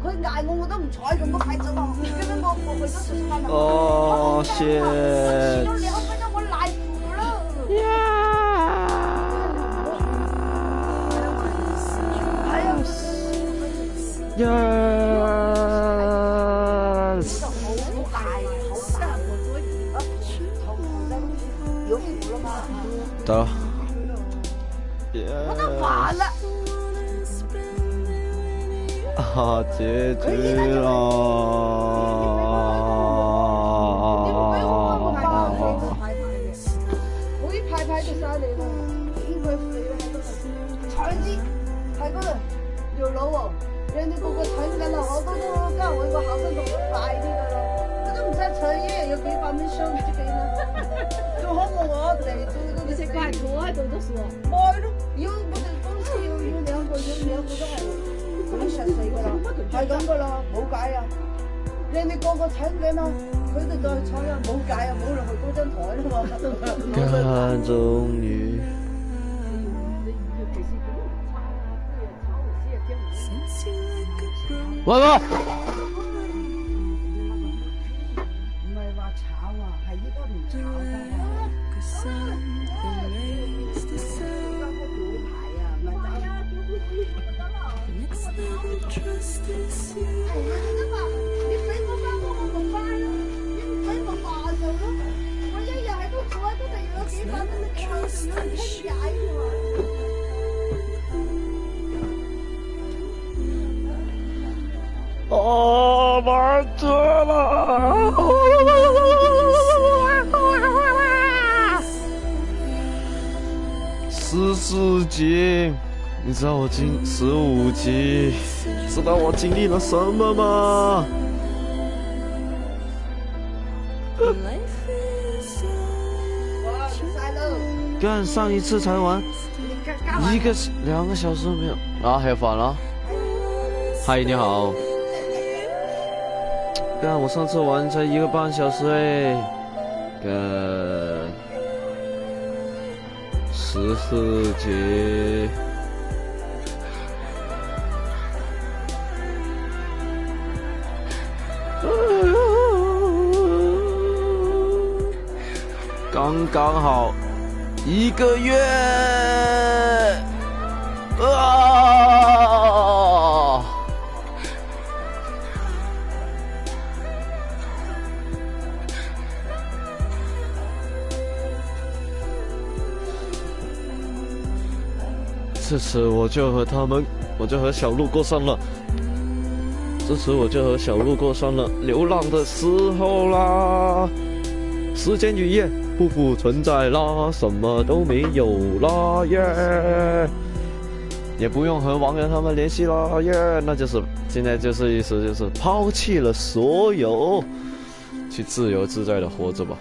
Speaker 5: 佢嗌我都唔睬佢，我快走啊！跟住我去咗食飯啦。
Speaker 6: 哦，shit！
Speaker 5: 我遲咗2分鐘，我賴糊啦。
Speaker 6: 得。
Speaker 5: 我都煩啦。
Speaker 6: 啊，結局啦！
Speaker 5: 我一排就晒你啦，應該肥啦喺度，長枝喺嗰度條路喎，人哋個個睇緊啦，我都加我個考生讀得快啲㗎啦，我都唔使搶，一日有幾百蚊箱唔知幾啦，仲好過我哋做嗰啲。你食飯坐喺度都算喎。咪咯，要我哋公司要2個都係。實死㗎啦，係咁㗎啦，冇計啊！人哋個個請緊啊，佢哋再坐啊，冇計啊，冇落去嗰張台啦嘛。
Speaker 6: 看終於。喂喂！
Speaker 5: 唔係話炒啊，係依家唔炒㗎。你俾我翻工我咪翻咯，你唔俾咪下就咯。我一日喺度坐喺度有幾百蚊都幾好，仲有人傾偈喎。
Speaker 6: 哦，玩醉了！14集，你知道我15集，知道我经历了什么吗？干，上一次才玩1个2个小时没有啊，还有反了。嗨，你好。
Speaker 1: 干，我上次玩才1个半小时哎，干14级。刚刚好1个月啊！这次我就和小鹿过上了。这次我就和小鹿过上了流浪的时候啦。时间与夜不复存在啦，什么都没有啦耶，也不用和王源他们联系啦耶，那就是现在就是意思就是抛弃了所有，去自由自在的活着吧。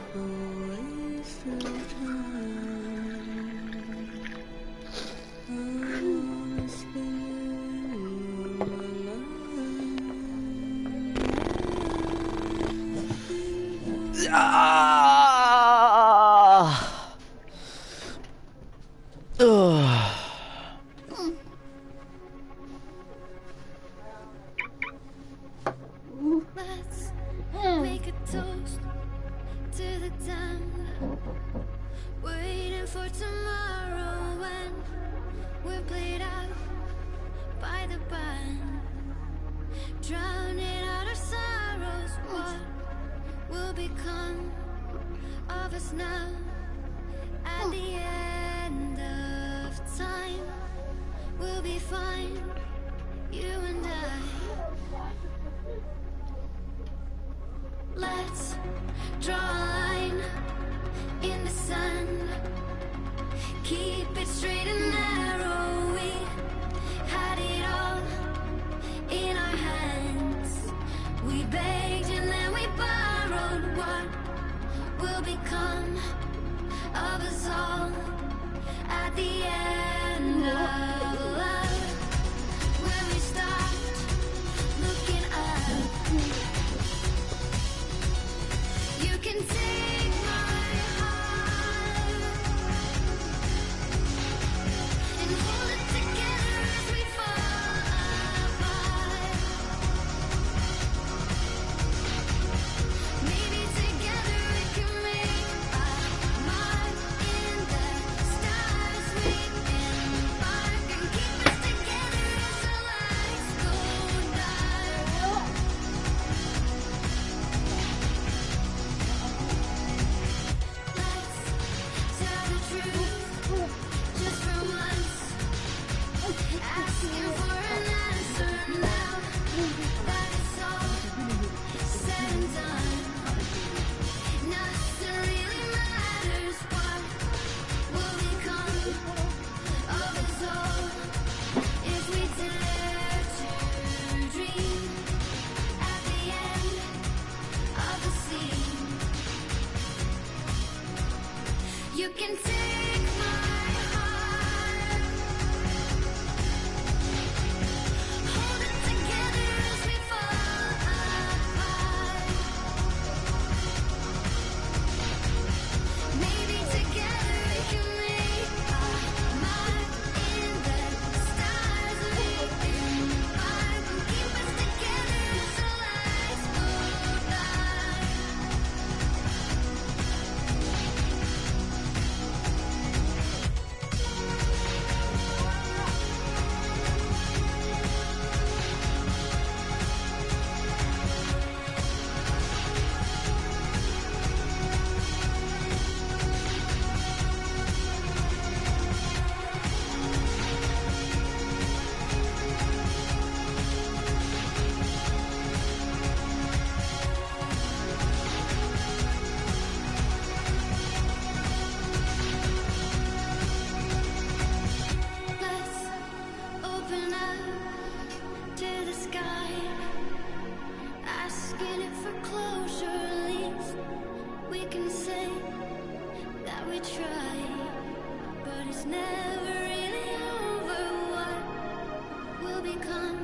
Speaker 13: Become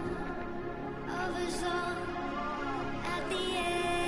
Speaker 13: of us all at the end.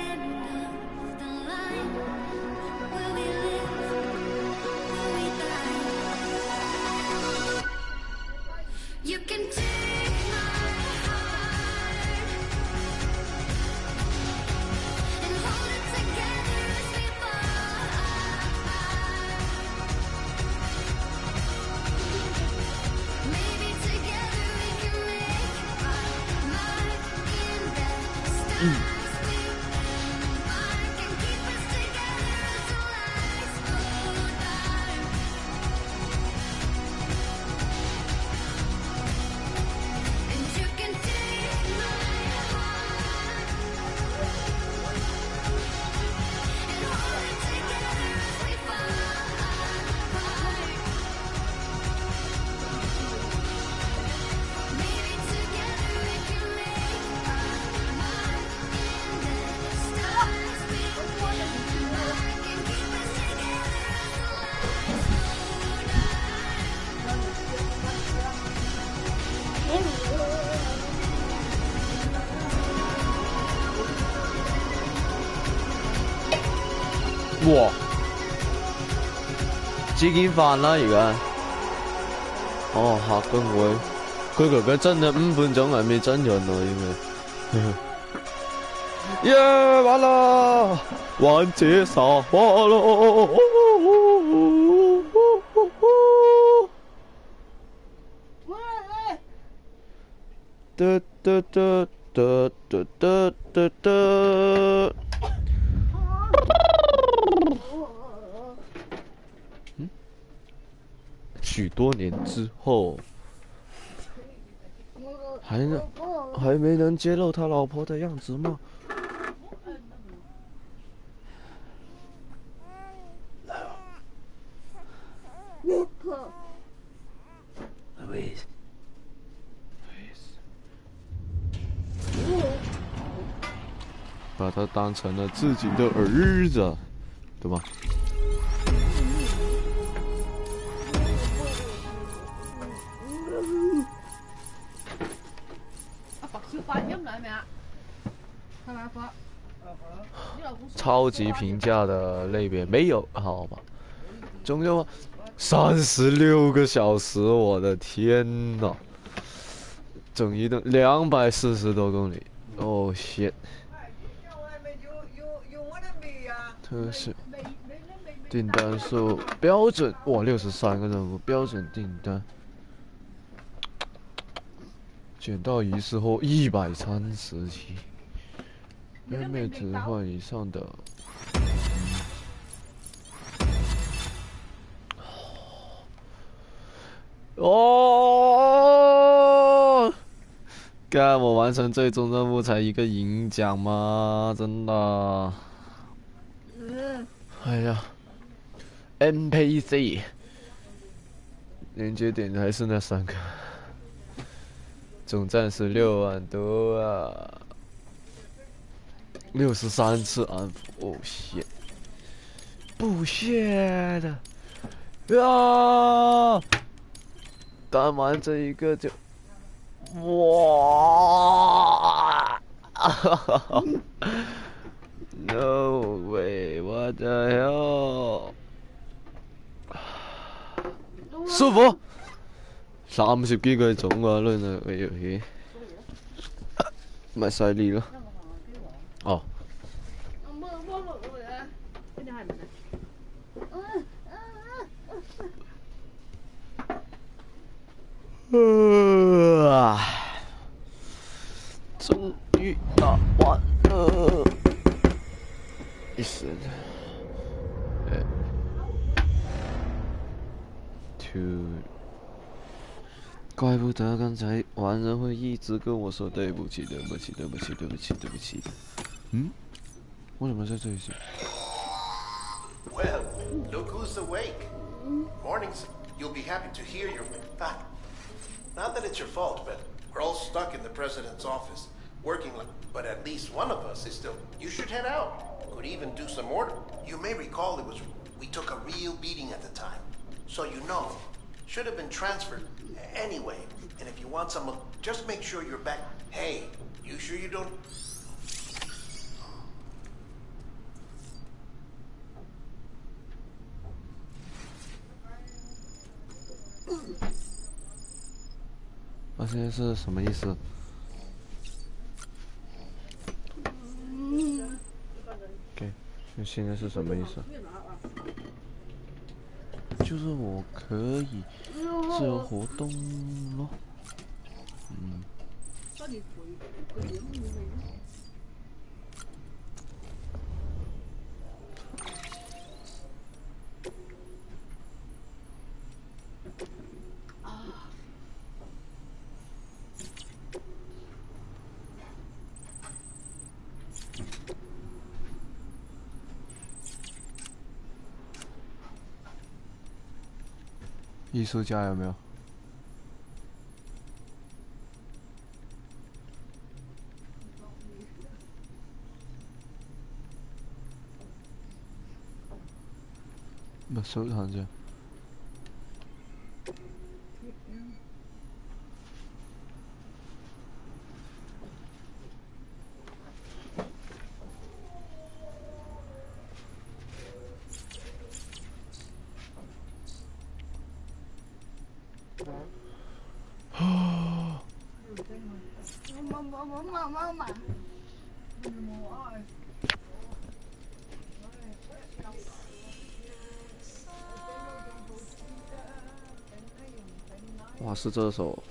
Speaker 1: 哇！幾件飯啦而家。哦，嚇緊我！佢哥哥真係5分鐘還沒真人呢，因為。耶！完了，完結撒花咯！嘚嘚嘚嘚嘚嘚嘚嘚。许多年之后，还没能揭露他老婆的样子吗？把他当成了自己的儿子，对吧？超级平价的类别没有，好吧？总有36个小时，我的天呐！整一顿240多公里，哦shit！特效订单数标准哇，63个任务标准订单。捡到仪式后130级，人类置换以上的。哦，干！我完成最终任务才1个银奖吗？真的。哎呀 ，NPC 连接点还是那3个。总赞是6万多啊！63次安抚，哦shit，不屑的啊！干完这一个就，哇！No way， what the hell？ 舒服。30幾個種啊，呢個遊戲，咪犀利咯。哦。终于打完了。一时。2。怪不得刚才玩人会一直跟我说对不起，对不起，对不起，对不起，对不起。嗯？为什么在这里？
Speaker 13: Well, look who's awake. Mornings, you'll be happy to hear your... Not that it's your fault, but we're all stuck in the president's office, working like... But at least one of us is still... You should head out. Could even do some more. You may recall it was... We took a real beating at the time. So you know. Should have been transferred anyway. And if you want some... Just make sure you're back. Hey, you sure you don't...
Speaker 1: 啊，现在是什么意思？给，现在是什么意思？就是我可以自由活动咯。嗯。
Speaker 6: 艺术家有没有？不，收藏家。哇，是这首。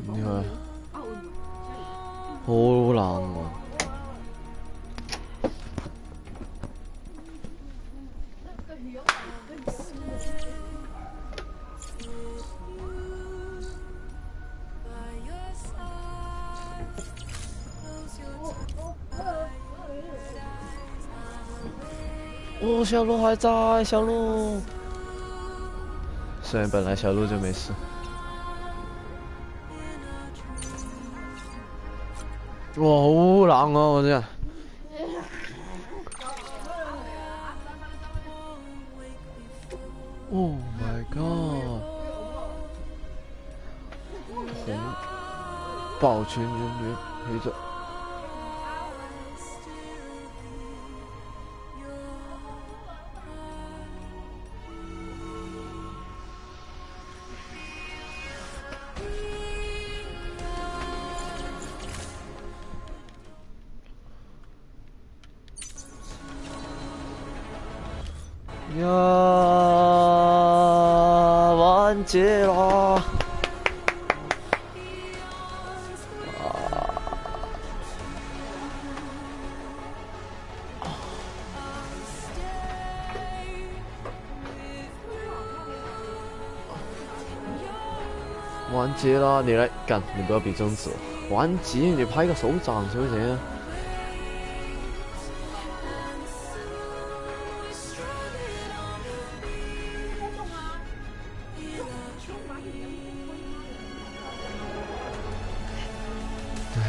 Speaker 6: 你看，好冷啊！哦，小鹿还在，小鹿。虽然本来小鹿就没事。哇，好冷啊！我这。Oh my god！ 红，抱拳人员陪着。呀，完结了！完结了，你来干，你不要比中指，完结，你拍个手掌行不行？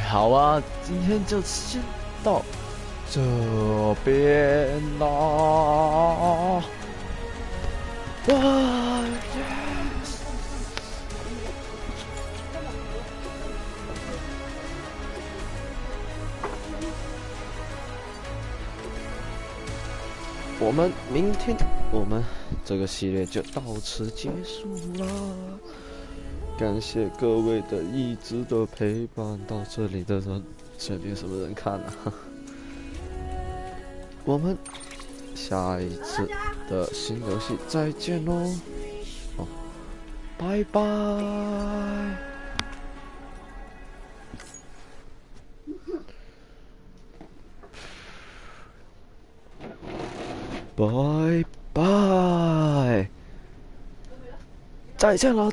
Speaker 6: 好啊，今天就先到这边啦。哇 ，yes！ 我们明天，我们这个系列就到此结束啦。感谢各位的一直的陪伴，到这里的人，这里有什么人看啊？我们下一次的新游戏再见喽！哦，拜拜，拜拜，再见了。